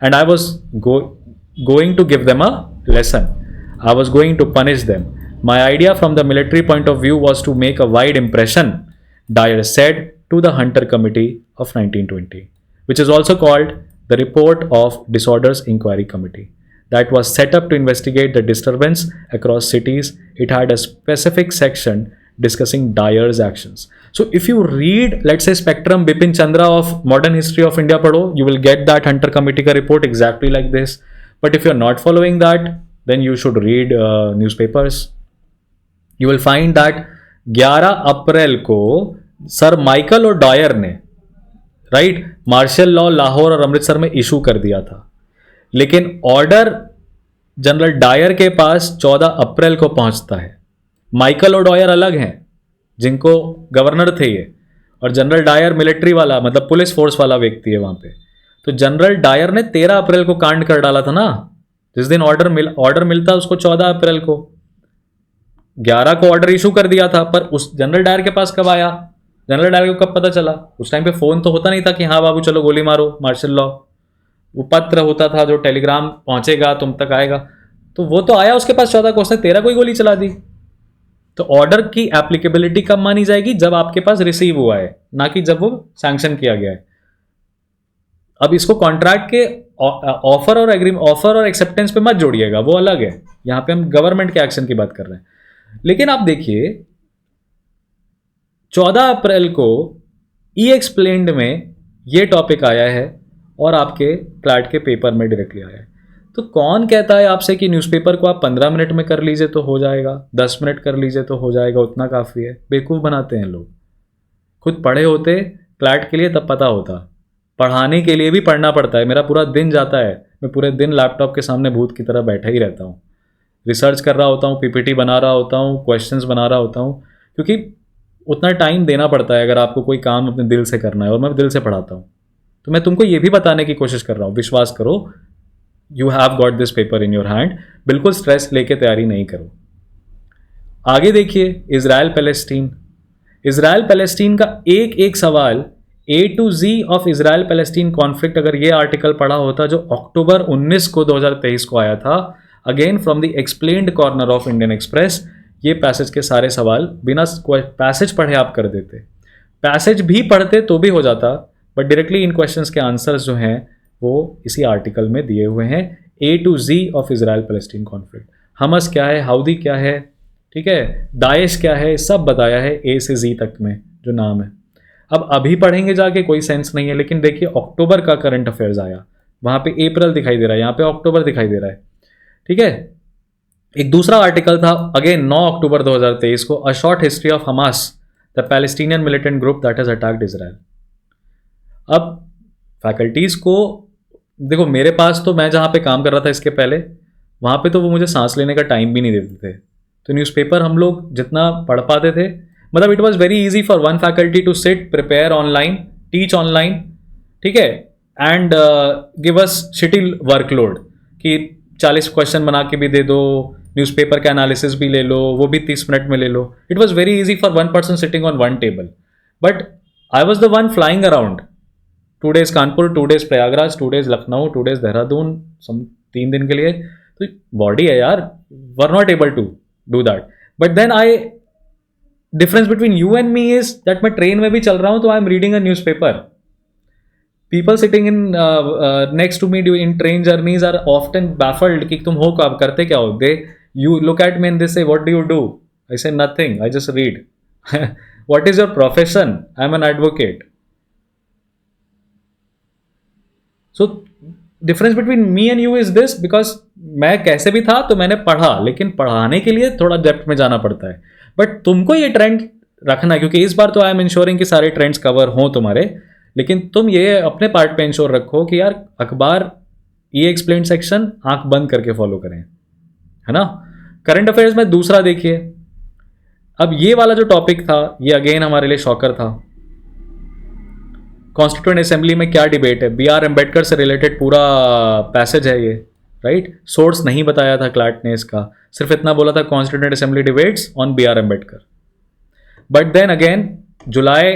and I was going to give them a lesson. I was going to punish them. My idea from the military point of view was to make a wide impression, Dyer said to the Hunter Committee of 1920, which is also called the Report of Disorders Inquiry Committee, that was set up to investigate the disturbance across cities. It had a specific section discussing Dyer's actions. So if you read, let's say, Spectrum Bipin Chandra of Modern History of India padho, you will get that Hunter Committee ka report exactly like this. But if you're not following that, then you should read newspapers. You will find that 11 अप्रैल को sir Michael और डॉयर ने right martial law Lahore और अमृतसर में issue कर दिया था, लेकिन order general Dyer के पास 14 अप्रैल को पहुंचता है. माइकल और डॉयर अलग हैं, जिनको गवर्नर थे ये, और जनरल डायर मिलिट्री वाला, मतलब पुलिस फोर्स वाला व्यक्ति है वहां पे. तो जनरल डायर ने 13 अप्रैल को कांड कर डाला था ना, जिस दिन ऑर्डर मिलता उसको 14 अप्रैल को, 11 को ऑर्डर इशू कर दिया था. पर उस जनरल डायर के पास कब आया, जनरल डायर को कब पता चला? उस टाइम पे फोन तो होता नहीं था कि हाँ बाबू चलो गोली मारो मार्शल लॉ. वो पत्र होता था जो टेलीग्राम पहुंचेगा तुम तक आएगा. तो वो तो आया उसके पास 14 को, उसने 13 को ही गोली चला दी. तो ऑर्डर की एप्लीकेबिलिटी कब मानी जाएगी? जब आपके पास रिसीव हुआ है, ना कि जब वो सैंक्शन किया गया है. अब इसको कॉन्ट्रैक्ट के ऑफर और एक्सेप्टेंस पे मत जोड़िएगा, वो अलग है. यहां पे हम गवर्नमेंट के एक्शन की बात कर रहे हैं. लेकिन आप देखिए 14 अप्रैल को ई एक्सप्लेन्ड में ये टॉपिक आया है और आपके क्लैट के पेपर में डायरेक्टली आया है. तो कौन कहता है आपसे कि न्यूज़पेपर को आप 15 मिनट में कर लीजिए तो हो जाएगा, 10 मिनट कर लीजिए तो हो जाएगा, उतना काफ़ी है? बेवकूफ़ बनाते हैं लोग. खुद पढ़े होते क्लैट के लिए तब पता होता. पढ़ाने के लिए भी पढ़ना पड़ता है. मेरा पूरा दिन जाता है, मैं पूरे दिन लैपटॉप के सामने भूत की तरह बैठा ही रहता हूँ, रिसर्च कर रहा होता हूँ, पीपीटी बना रहा होता हूँ, क्वेश्चंस बना रहा होता हूँ, क्योंकि उतना टाइम देना पड़ता है अगर आपको कोई काम अपने दिल से करना है. और मैं दिल से पढ़ाता हूँ. तो मैं तुमको ये भी बताने की कोशिश कर रहा हूँ, विश्वास करो, you have got this paper in your hand. बिल्कुल स्ट्रेस लेके तैयारी नहीं करो. आगे देखिए इसराइल पैलेस्टीन का एक एक सवाल A to Z of Israel Palestine conflict, अगर ये आर्टिकल पढ़ा होता जो अक्टूबर 19 को 2023 को आया था, again from the explained corner of Indian express, ये पैसेज के सारे सवाल बिना पैसेज पढ़े आप कर देते. पैसेज भी पढ़ते तो भी हो जाता, बट डायरेक्टली इन क्वेश्चंस के आंसर्स जो हैं वो इसी आर्टिकल में दिए हुए हैं. A to Z of Israel Palestine conflict, Hamas क्या है, हाउदी क्या है, ठीक है, दाइश क्या है, सब बताया है A से Z तक में जो नाम है. अब अभी पढ़ेंगे जाके कोई सेंस नहीं है. लेकिन देखिए अक्टूबर का करंट अफेयर्स आया, वहाँ पे अप्रैल दिखाई दे रहा है, यहाँ पे अक्टूबर दिखाई दे रहा है. ठीक है. एक दूसरा आर्टिकल था अगेन 9 अक्टूबर 2023 को, a short history of Hamas, the Palestinian militant group that has attacked Israel. अब फैकल्टीज़ को देखो, मेरे पास तो मैं जहाँ पे काम कर रहा था इसके पहले, वहाँ पे तो वो मुझे सांस लेने का टाइम भी नहीं देते थे. तो न्यूज़पेपर हम लोग जितना पढ़ पाते थे, मतलब it was very easy for one faculty to sit, prepare online, teach online, ठीक है, and give us shitty workload कि 40 क्वेश्चन बना के भी दे दो, न्यूज़पेपर का एनालिसिस भी ले लो, वो भी 30 मिनट में ले लो. It was very easy for one person sitting on one table. But I was the one flying around, 2 days Kanpur, 2 days Prayagraj, 2 days Lucknow, 2 days Dehradun, 3 दिन के लिए. तो बॉडी है यार, were not able to do that. But then difference between you and me is that मैं train में भी चल रहा हूं तो I am reading a newspaper. People sitting in next to me in train journeys are often baffled कि तुम हो कब, करते क्या हो. They you look at me and they say what do you do? I say nothing, I just read. What is your profession? I am an advocate. So difference between me and you is this, because मैं कैसे भी था तो मैंने पढ़ा, लेकिन पढ़ाने के लिए थोड़ा डेप्थ में जाना पड़ता है. बट तुमको ये ट्रेंड रखना है, क्योंकि इस बार तो आई एम इंश्योरिंग कि सारे ट्रेंड्स कवर हों तुम्हारे, लेकिन तुम ये अपने पार्ट पे इंश्योर रखो कि यार अखबार ये एक्सप्लेन सेक्शन आंख बंद करके फॉलो करें, है ना. करंट अफेयर्स में दूसरा देखिए, अब ये वाला जो टॉपिक था ये अगेन हमारे लिए शॉकर था. कॉन्स्टिट्यूएंट असेंबली में क्या डिबेट है, B.R. अम्बेडकर से रिलेटेड पूरा पैसेज है ये, राइट. सोर्स नहीं बताया था क्लैट ने इसका, सिर्फ इतना बोला था constituent assembly debates on B.R. Ambedkar. But then again July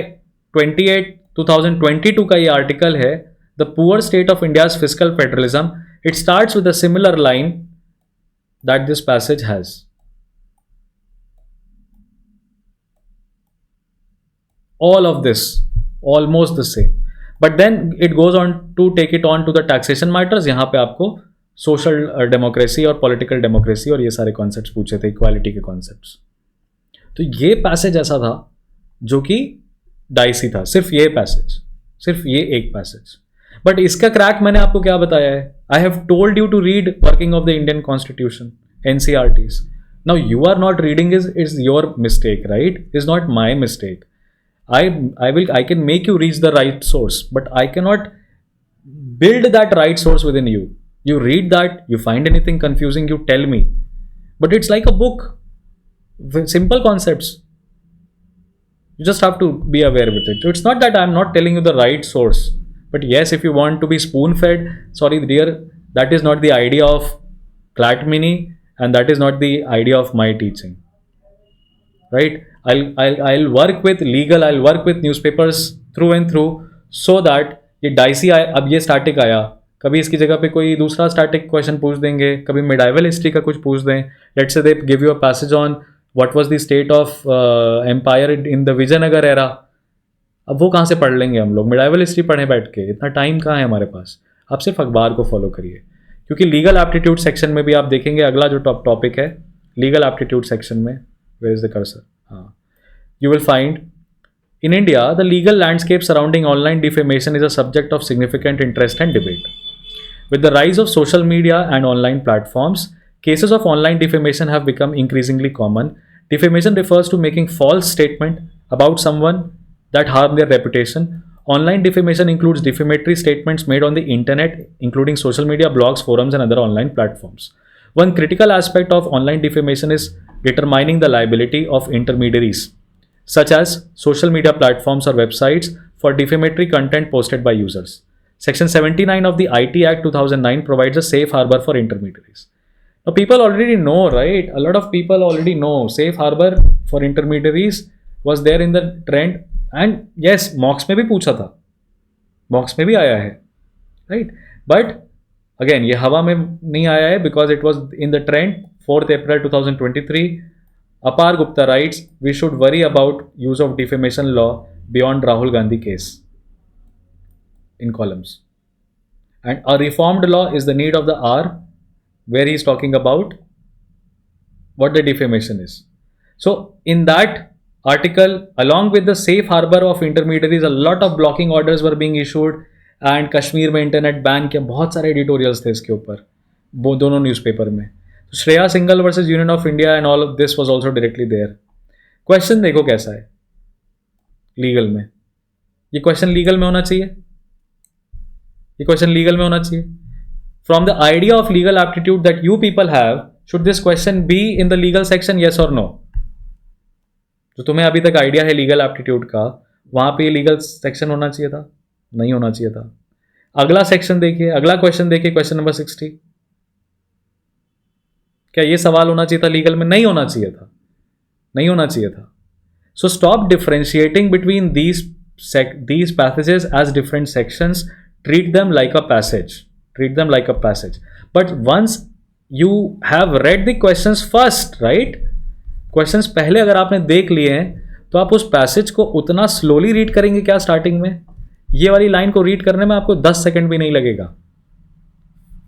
28, 2022 का ये आर्टिकल है, the poor state of India's fiscal federalism. It starts with a similar line that this passage has. All of this almost the same, but then it goes on to take it on to the taxation matters. यहाँ पे आपको social democracy और political democracy और ये सारे concepts पूछे थे, equality के कॉन्सेप्ट्स. तो ये पैसेज ऐसा था जो कि डाइसी था, सिर्फ ये पैसेज, सिर्फ ये एक पैसेज। बट इसका क्रैक मैंने आपको क्या बताया है? I have told you to read working of the Indian constitution, NCRTs. Now you are not reading is your mistake, right? Is not my mistake. I can make you reach the right source, but I cannot build that right source within you. You read that, you find anything confusing, you tell me. But it's like a book, simple concepts. You just have to be aware with it. So it's not that I'm not telling you the right source, but yes, if you want to be spoon fed, sorry dear, that is not the idea of Clat Mini. And that is not the idea of my teaching, right? I'll work with legal, I'll work with newspapers through and through, so that ये dicey आया, अब ये static आया, कभी इसकी जगह पे कोई दूसरा स्टैटिक क्वेश्चन पूछ देंगे, कभी मिडाइवल हिस्ट्री का कुछ पूछ दें, let's say they give you a passage on what was the state of empire in the Vijayanagar era. अब वो कहाँ से पढ़ लेंगे हम लोग? मिडाइवल हिस्ट्री पढ़े बैठ के, इतना टाइम कहाँ है हमारे पास? आप सिर्फ अखबार को फॉलो करिए, क्योंकि लीगल एप्टीट्यूड सेक्शन में भी आप देखेंगे, अगला जो टॉपिक है लीगल एप्टीट्यूड सेक्शन में, वेयर इज द कर्सर, हाँ, you will find in India the legal landscape surrounding online defamation is a subject of significant interest and debate. With the rise of social media and online platforms, cases of online defamation have become increasingly common. Defamation refers to making false statement about someone that harm their reputation. Online defamation includes defamatory statements made on the internet, including social media, blogs, forums, and other online platforms. One critical aspect of online defamation is determining the liability of intermediaries, such as social media platforms or websites, for defamatory content posted by users. Section 79 of the IT Act 2009 provides a safe harbor for intermediaries. Now, people already know, right? A lot of people already know safe harbor for intermediaries was there in the trend. And yes, mocks में भी पूछा था, mocks में भी आया है, right? But again, ये हवा में नहीं आया है because it was in the trend. 4th April 2023, Apar Gupta writes, we should worry about use of defamation law beyond Rahul Gandhi case. In columns, and a reformed law is the need of the hour, where he is talking about what the defamation is. So in that article, along with the safe harbor of intermediaries, a lot of blocking orders were being issued, and Kashmir में internet ban किया, बहुत सारे editorials थे इसके ऊपर, वो दोनों newspaper में. तो Shreya Singhal versus union of India and all of this was also directly there. Question देखो कैसा है लीगल में, ये क्वेश्चन लीगल में होना चाहिए, ये क्वेश्चन लीगल में होना चाहिए. From the idea of legal aptitude that you people have, should this question be in the legal section, yes और नो? जो तुम्हें अभी तक आइडिया है लीगल एप्टीट्यूड का, वहां पे लीगल सेक्शन होना चाहिए था? नहीं होना चाहिए था. अगला सेक्शन देखिए, अगला क्वेश्चन देखिए, क्वेश्चन नंबर 60. क्या ये सवाल होना चाहिए था लीगल में? नहीं होना चाहिए था, नहीं होना चाहिए था. So stop differentiating between these passages as different sections. Treat them like a passage. Treat them like a passage. But once you have read the questions first, right? Questions पहले अगर आपने देख लिए हैं, तो आप उस पैसेज को उतना स्लोली रीड करेंगे क्या स्टार्टिंग में? ये वाली लाइन को रीड करने में आपको 10 सेकंड भी नहीं लगेगा.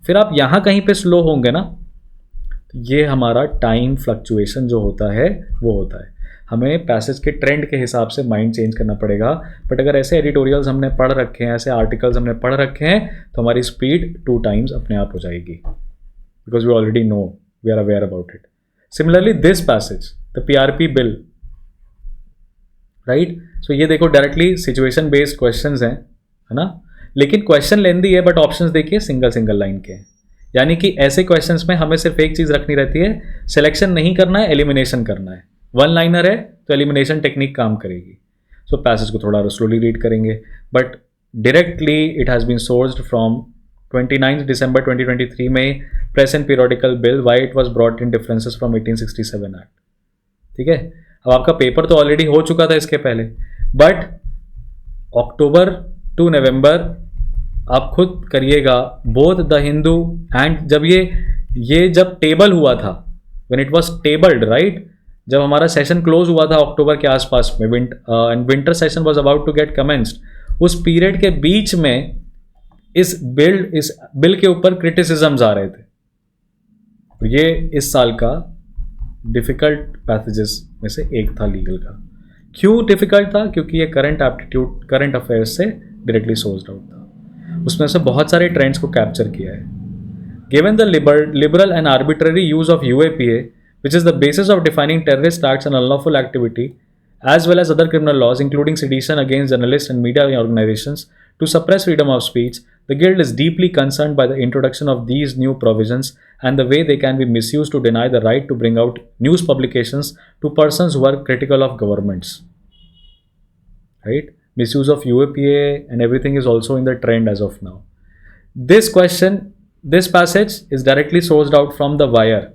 फिर आप यहाँ कहीं पे स्लो होंगे ना, तो ये हमारा टाइम फ्लक्चुएशन जो होता है वो होता है. हमें पैसेज के ट्रेंड के हिसाब से माइंड चेंज करना पड़ेगा. बट अगर ऐसे एडिटोरियल्स हमने पढ़ रखे हैं, ऐसे आर्टिकल्स हमने पढ़ रखे हैं, तो हमारी स्पीड 2 times अपने आप हो जाएगी, because we already know, we are aware about it. Similarly this passage, the PRP bill, right? So ये देखो डायरेक्टली सिचुएशन बेस्ड क्वेश्चंस हैं, है ना? लेकिन क्वेश्चन लेंदी है, बट ऑप्शंस देखिए सिंगल सिंगल लाइन के. यानी कि ऐसे क्वेश्चंस में हमें सिर्फ एक चीज़ रखनी रहती है, सिलेक्शन नहीं करना है, एलिमिनेशन करना है. 1 लाइनर है तो एलिमिनेशन टेक्निक काम करेगी. सो पैसेज को थोड़ा स्लोली रीड करेंगे, but directly it has been sourced from 29 December 2023 में press and periodical bill, why it was brought in differences from 1867 act. ठीक है, अब आपका पेपर तो ऑलरेडी हो चुका था इसके पहले, बट अक्टूबर टू नवंबर आप खुद करिएगा. बोथ द हिंदू एंड जब टेबल हुआ था, when it was tabled, right, जब हमारा सेशन क्लोज हुआ था अक्टूबर के आसपास में, and winter session was about to get commenced, उस पीरियड के बीच में इस बिल के ऊपर क्रिटिसिज्म्स आ रहे थे. तो ये इस साल का डिफ़िकल्ट पैसेजेस में से एक था लीगल का। क्यों डिफ़िकल्ट था? क्योंकि ये करंट अफेयर्स से डायरेक्टली सोर्स्ड आउट था। उसमें से बहुत सारे ट्रेंड्स को कैप्चर किया है। Given the liberal and arbitrary use of UAPA, which is the basis of defining terrorist acts and unlawful activity, as well as other criminal laws, including sedition against journalists and media organizations, to suppress freedom of speech, the Guild is deeply concerned by the introduction of these new provisions and the way they can be misused to deny the right to bring out news publications to persons who are critical of governments. Right? Misuse of UAPA and everything is also in the trend as of now. This passage is directly sourced out from the Wire,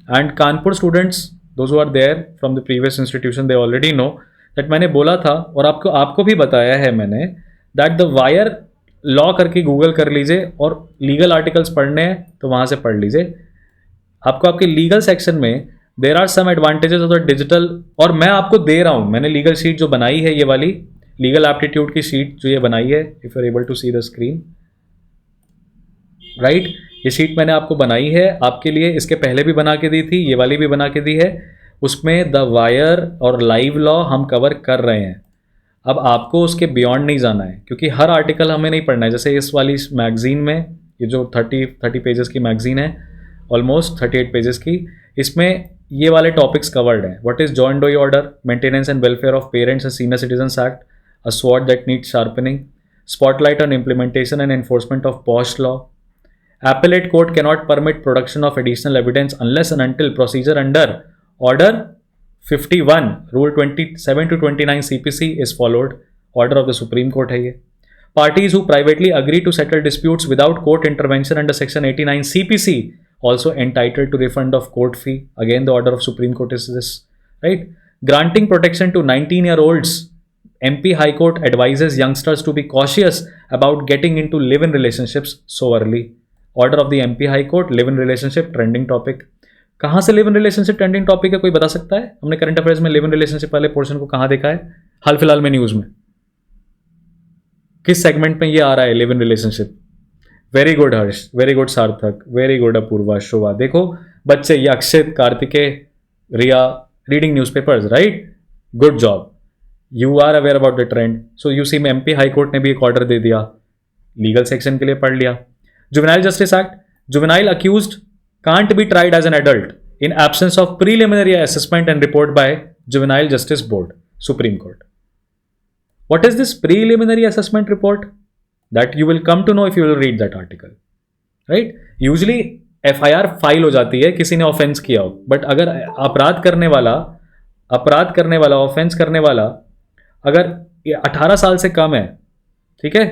and Kanpur students, those who are there from the previous institution, they already know that मैंने बोला था और आपको भी बताया है मैंने that the Wire law करके गूगल कर लीजिए और लीगल आर्टिकल्स पढ़ने हैं तो वहाँ से पढ़ लीजिए। आपको आपके लीगल सेक्शन में there are some advantages of the digital, और मैं आपको दे रहा हूँ, मैंने लीगल शीट जो बनाई है, ये वाली लीगल एप्टीट्यूड की शीट जो ये बनाई है, if you are able to see the screen, right, ये शीट मैंने आपको बनाई है आपके लिए, इसके पहले भी बना के दी थी, ये वाली भी बना के दी है। उसमें द वायर और लाइव लॉ हम कवर कर रहे हैं। अब आपको उसके बियॉन्ड नहीं जाना है, क्योंकि हर आर्टिकल हमें नहीं पढ़ना है। जैसे इस वाली मैगजीन में, ये जो 30 पेजेस की मैगजीन है, ऑलमोस्ट 38 पेजेस की, इसमें ये वाले टॉपिक्स कवर्ड हैं। What is joint doe order, maintenance and welfare of parents and senior citizens act, a sword that needs sharpening, spotlight on implementation and enforcement of POSH law, appellate court cannot permit production of additional evidence unless and until procedure under order 51 rule 27 to 29 CPC is followed, order of the Supreme Court है ये। Parties who privately agree to settle disputes without court intervention under section 89 CPC also entitled to refund of court fee, again the order of Supreme Court is this, right? Granting protection to 19-year-olds, MP High Court advises youngsters to be cautious about getting into live-in relationships so early, order of the MP high court, live in relationship trending topic. कहाँ से live in relationship trending topic है, कोई बता सकता है? हमने current affairs में live in relationship वाले पोर्शन को कहाँ देखा है हाल फिलहाल में न्यूज में? किस सेगमेंट में ये आ रहा है live in relationship? Very good Harsh, very good Sarthak, very good Apoorva, Shobha. देखो बच्चे, ये Akshit, Kartikeya, Riya, reading newspapers, right, good job, you are aware about the trend. So you see MP high court ने भी एक ऑर्डर दे दिया, लीगल सेक्शन के लिए पढ़ लिया। Juvenile Justice Act, juvenile accused can't be tried as an adult in absence of preliminary assessment and report by Juvenile Justice Board, Supreme Court. What is this preliminary assessment report? That you will come to know if you will read that article, right? Usually FIR file हो जाती है किसी ने offence किया हो, but अगर अपराध करने वाला ऑफेंस करने वाला अगर 18 साल से कम है, ठीक है,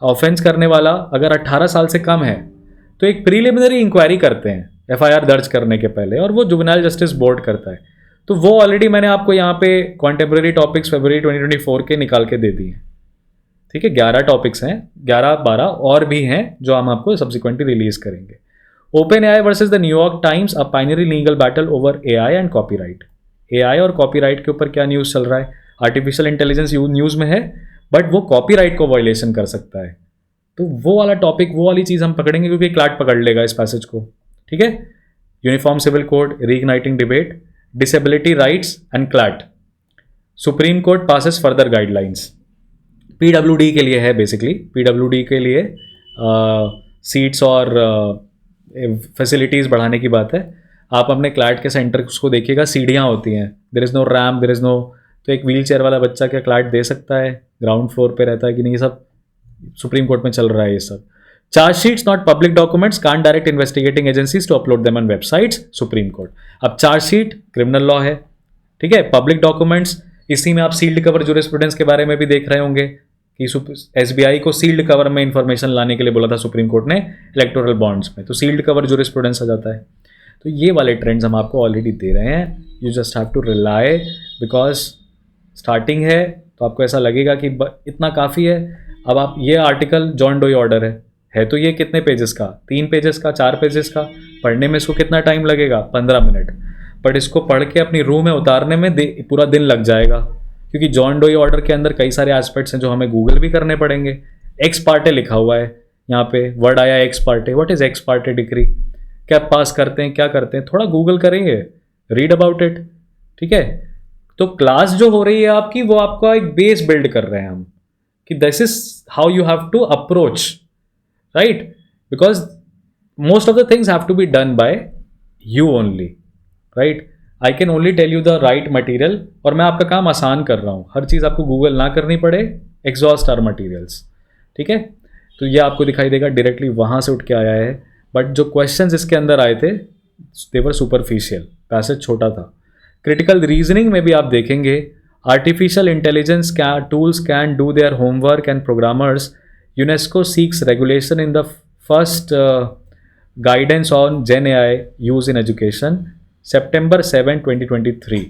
ऑफेंस करने वाला अगर 18 साल से कम है तो एक प्रीलिमिनरी इंक्वायरी करते हैं एफआईआर दर्ज करने के पहले, और वो जुवेनाइल जस्टिस बोर्ड करता है। तो वो ऑलरेडी मैंने आपको यहाँ पे कॉन्टेम्प्रेरी टॉपिक्स फरवरी 2024 के निकाल के दे दिए हैं, ठीक है। 11 टॉपिक्स हैं, 11-12 और भी हैं जो हम आपको सब्सिक्वेंटली रिलीज करेंगे। OpenAI versus the New York Times, a pioneering legal battle over AI and copyright. AI और कॉपीराइट के ऊपर क्या न्यूज़ चल रहा है? आर्टिफिशियल इंटेलिजेंस न्यूज़ में है, बट वो कॉपीराइट को वायलेशन कर सकता है। तो वो वाला टॉपिक, वो वाली चीज़ हम पकड़ेंगे, क्योंकि क्लैट पकड़ लेगा इस पैसेज को, ठीक है। Uniform civil code, reigniting debate, disability rights and CLAT. Supreme court passes further guidelines. PWD के लिए है, बेसिकली पीडब्ल्यूडी के लिए सीट्स और फैसिलिटीज़ बढ़ाने की बात है। आप अपने क्लैट के सेंटर उसको देखिएगा, सीढ़ियाँ होती हैं, there is no ramp, there is no, तो एक व्हील चेयर वाला बच्चा क्या क्लैट दे सकता है? ग्राउंड फ्लोर पे रहता है कि नहीं? ये सब सुप्रीम कोर्ट में चल रहा है ये सब। Chargesheets not public documents, can't direct investigating agencies to upload them on websites, supreme court. अब चार्जशीट क्रिमिनल लॉ है, ठीक है। पब्लिक डॉक्यूमेंट्स, इसी में आप सील्ड कवर जूरिस्प्रूडेंस के बारे में भी देख रहे होंगे कि एसबीआई को सील्ड कवर में इंफॉर्मेशन लाने के लिए बोला था सुप्रीम कोर्ट ने इलेक्टोरल बॉन्ड्स में, तो सील्ड कवर जूरिस्प्रूडेंस आ जाता है। तो ये वाले ट्रेंड्स हम आपको ऑलरेडी दे रहे हैं, you just have to rely, because starting है तो आपको ऐसा लगेगा कि इतना काफ़ी है। अब आप, ये आर्टिकल जॉन डोई ऑर्डर है तो ये कितने पेजेस का? 3 पेजेस का, 4 पेजेस का। पढ़ने में इसको कितना टाइम लगेगा? 15 मिनट। बट इसको पढ़ के अपनी रूह में उतारने में पूरा दिन लग जाएगा, क्योंकि जॉन डोई ऑर्डर के अंदर कई सारे एस्पेक्ट्स हैं जो हमें गूगल भी करने पड़ेंगे। एक्स पार्टे लिखा हुआ है यहाँ पे, वर्ड आया x Partey. What is x Partey decree? क्या पास करते हैं, क्या करते हैं? थोड़ा गूगल करेंगे रीड अबाउट इट। ठीक है, तो क्लास जो हो रही है आपकी, वो आपका एक बेस बिल्ड कर रहे हैं हम, कि this is how you have to approach, right? Because most of the things have to be done by you only, right? I can only tell you the right material, और मैं आपका काम आसान कर रहा हूँ, हर चीज़ आपको गूगल ना करनी पड़े, एग्जॉस्ट आर मटीरियल्स। ठीक है, तो ये आपको दिखाई देगा डायरेक्टली वहाँ से उठ के आया है, बट जो क्वेश्चंस इसके अंदर आए थे दे वर सुपरफिशियल, पैसेज छोटा था। क्रिटिकल रीजनिंग में भी आप देखेंगे, artificial intelligence tools can do their homework and programmers, UNESCO seeks regulation in the first guidance on gen AI use in education, September 7, 2023।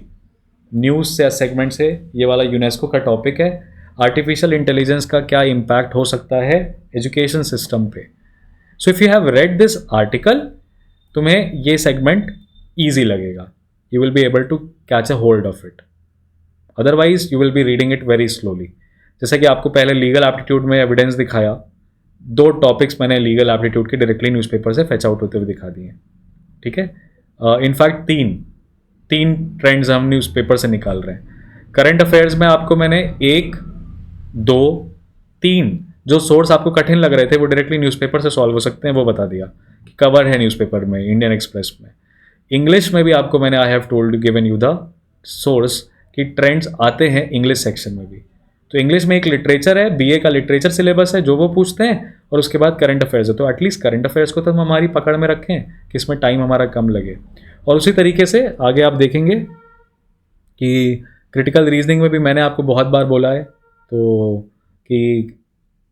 News से सेगमेंट से ये वाला यूनेस्को का टॉपिक है, आर्टिफिशियल इंटेलिजेंस का क्या इम्पैक्ट हो सकता है एजुकेशन सिस्टम पे। So if you have read this article, तुम्हें ये सेगमेंट ईजी लगेगा, you will be able to catch a hold of it, otherwise you will be reading it very slowly. जैसे कि आपको पहले लीगल एप्टीट्यूड में evidence दिखाया, 2 टॉपिक्स मैंने लीगल एप्टीट्यूड के डायरेक्टली न्यूज़पेपर से फेच आउट होते हुए दिखा दिए। ठीक है, इनफैक्ट तीन ट्रेंड्स हम न्यूज़पेपर से निकाल रहे हैं। करंट अफेयर्स में आपको मैंने 1, 2, 3 जो सोर्स आपको कठिन लग रहे थे वो डायरेक्टली न्यूज़पेपर से सॉल्व हो सकते हैं, वो बता दिया कि कवर है न्यूज़पेपर में, इंडियन एक्सप्रेस में। इंग्लिश में भी आपको मैंने आई have told given you the source कि ट्रेंड्स आते हैं इंग्लिश सेक्शन में भी। तो इंग्लिश में एक लिटरेचर है, BA का लिटरेचर सिलेबस है जो वो पूछते हैं, और उसके बाद करंट अफेयर्स है। तो एटलीस्ट करंट अफेयर्स को तो हम हमारी पकड़ में रखें कि इसमें टाइम हमारा कम लगे। और उसी तरीके से आगे आप देखेंगे कि क्रिटिकल रीजनिंग में भी मैंने आपको बहुत बार बोला है तो कि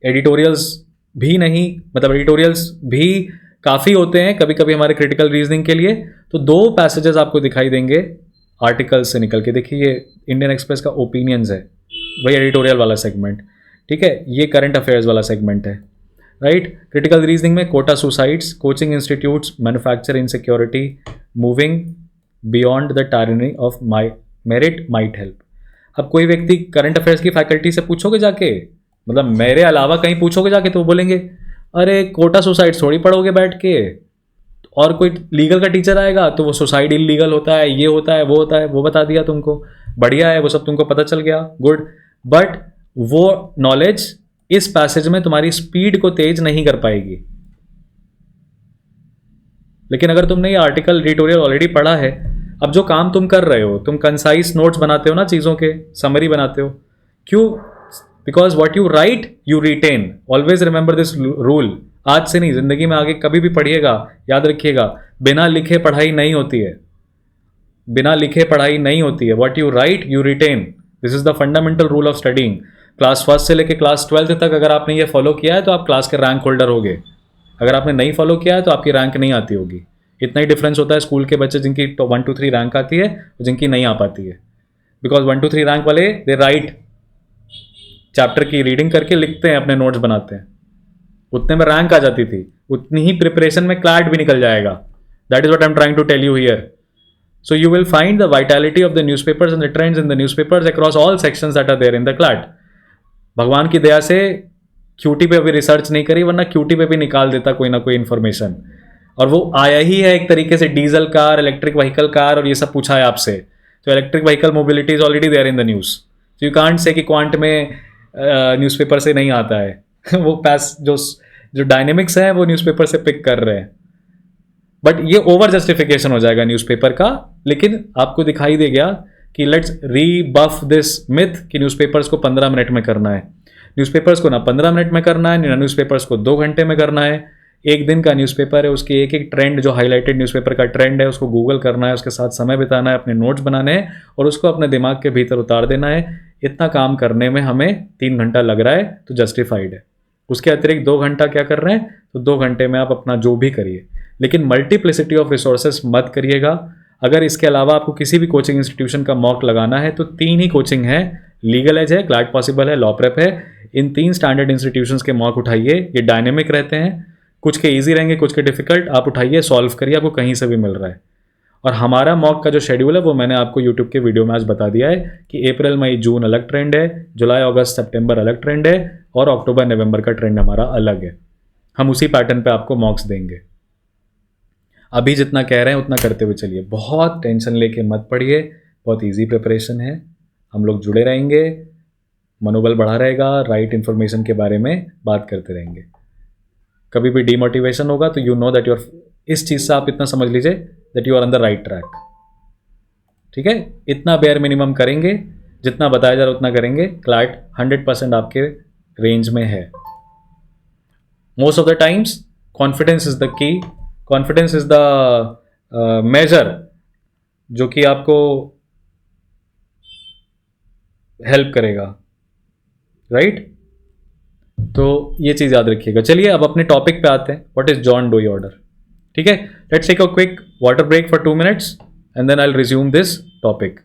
एडिटोरियल्स भी नहीं, मतलब एडिटोरियल्स भी काफ़ी होते हैं कभी कभी हमारे क्रिटिकल रीजनिंग के लिए। तो 2 पैसेजेस आपको दिखाई देंगे आर्टिकल्स से निकल के। देखिए ये इंडियन एक्सप्रेस का ओपिनियंस है, वही एडिटोरियल वाला सेगमेंट। ठीक है, ये करंट अफेयर्स वाला सेगमेंट है, राइट? क्रिटिकल रीजनिंग में Kota suicides, coaching institutes, manufacture insecurity, moving beyond the tyranny of my merit might help. अब कोई व्यक्ति करंट अफेयर्स की फैकल्टी से पूछोगे जाके, मतलब मेरे अलावा कहीं पूछोगे जाके, तो वो बोलेंगे अरे कोटा सुसाइड थोड़ी पढ़ोगे बैठ के। और कोई लीगल का टीचर आएगा तो वो सुसाइड इलीगल होता है, ये होता है, वो होता है, वो बता दिया तुमको, बढ़िया है, वो सब तुमको पता चल गया, गुड। बट वो नॉलेज इस पैसेज में तुम्हारी स्पीड को तेज नहीं कर पाएगी। लेकिन अगर तुमने ये आर्टिकल एडिटोरियल ऑलरेडी पढ़ा है, अब जो काम तुम कर रहे हो, तुम कंसाइज नोट्स बनाते हो ना, चीज़ों के समरी बनाते हो, क्यों? Because what you write you retain. Always remember this rule. आज से नहीं, जिंदगी में आगे कभी भी पढ़िएगा, याद रखिएगा, बिना लिखे पढ़ाई नहीं होती है, बिना लिखे पढ़ाई नहीं होती है। What you write you retain, this is the fundamental rule of studying. Class 1 से लेकर क्लास 12 तक अगर आपने ये फॉलो किया है तो आप क्लास के रैंक होल्डर होगे। अगर आपने नहीं फॉलो किया है तो आपकी रैंक नहीं आती होगी। इतना ही डिफरेंस होता है स्कूल के बच्चे जिनकी 1 2 3 रैंक आती है और जिनकी नहीं आ पाती है। बिकॉज 1 2 3 रैंक वाले दे राइट, चैप्टर की रीडिंग करके लिखते हैं, अपने नोट्स बनाते हैं, उतने में रैंक आ जाती थी, उतनी ही प्रिपरेशन में क्लैट भी निकल जाएगा। That is what I am trying to tell you here. So you will find the vitality of the newspapers and the trends in the newspapers across all sections that are there in the CLAT. भगवान की दया से QT पे अभी research नहीं करी, वरना QT पे भी निकाल देता कोई ना कोई इन्फॉर्मेशन। और वो आया ही है एक तरीके से, diesel car, electric vehicle car, और ये सब पूछा है आपसे। तो electric vehicle mobility is already there in the news. So you can't say that quant में न्यूज़पेपर से नहीं आता है। वो पैस जो डायनेमिक्स है वो न्यूज़पेपर से पिक कर रहे हैं। बट ये ओवर जस्टिफिकेशन हो जाएगा न्यूज़पेपर का। लेकिन आपको दिखाई दे गया कि लेट्स रीबफ दिस मिथ कि न्यूज़पेपर्स को 15 मिनट में करना है। न्यूज़पेपर्स को ना 15 मिनट में करना है, ना न्यूज़पेपर्स को 2 घंटे में करना है। एक दिन का न्यूज़पेपर है, उसके एक एक ट्रेंड, जो हाईलाइटेड न्यूज़पेपर का ट्रेंड है, उसको गूगल करना है, उसके साथ समय बिताना है, अपने नोट्स बनाने हैं और उसको अपने दिमाग के भीतर उतार देना है। इतना काम करने में हमें 3 घंटा लग रहा है तो जस्टिफाइड है। उसके अतिरिक्त 2 घंटा क्या कर रहे हैं, तो 2 घंटे में आप अपना जो भी करिए, लेकिन मल्टीप्लिसिटी ऑफ रिसोर्सेस मत करिएगा। अगर इसके अलावा आपको किसी भी कोचिंग इंस्टीट्यूशन का मॉक लगाना है तो 3 ही कोचिंग है, लीगल एज है, क्लैट पॉसिबल है, लॉ प्रेप है। इन 3 स्टैंडर्ड इंस्टीट्यूशंस के मॉक उठाइए, ये डायनेमिक रहते हैं, कुछ के ईजी रहेंगे, कुछ के डिफिकल्ट। आप उठाइए, सॉल्व करिए, आपको कहीं से भी मिल रहा है। और हमारा मॉक का जो शेड्यूल है वो मैंने आपको यूट्यूब के वीडियो में आज बता दिया है कि अप्रैल मई जून अलग ट्रेंड है, जुलाई अगस्त सितंबर अलग ट्रेंड है, और अक्टूबर नवंबर का ट्रेंड हमारा अलग है। हम उसी पैटर्न पे आपको मॉक्स देंगे। अभी जितना कह रहे हैं उतना करते हुए चलिए, बहुत टेंशन लेके मत पढ़िए, बहुत इजी प्रिपरेशन है, हम लोग जुड़े रहेंगे, मनोबल बढ़ा रहेगा, राइट इन्फॉर्मेशन के बारे में बात करते रहेंगे। कभी भी डीमोटिवेशन होगा तो यू नो दैट यूर, इस चीज़ से आप इतना समझ लीजिए that you are on the right track. ठीक है, इतना बेयर मिनिमम करेंगे, जितना बताया जा रहा है उतना करेंगे, क्लैट 100% आपके रेंज में है। Most of the times confidence is the key, confidence is the major जो कि आपको हेल्प करेगा, राइट? तो ये चीज़ याद रखिएगा। चलिए अब अपने टॉपिक पे आते हैं, what is John Doe order. ठीक है, let's take a quick water break for 2 minutes and then I will resume this topic.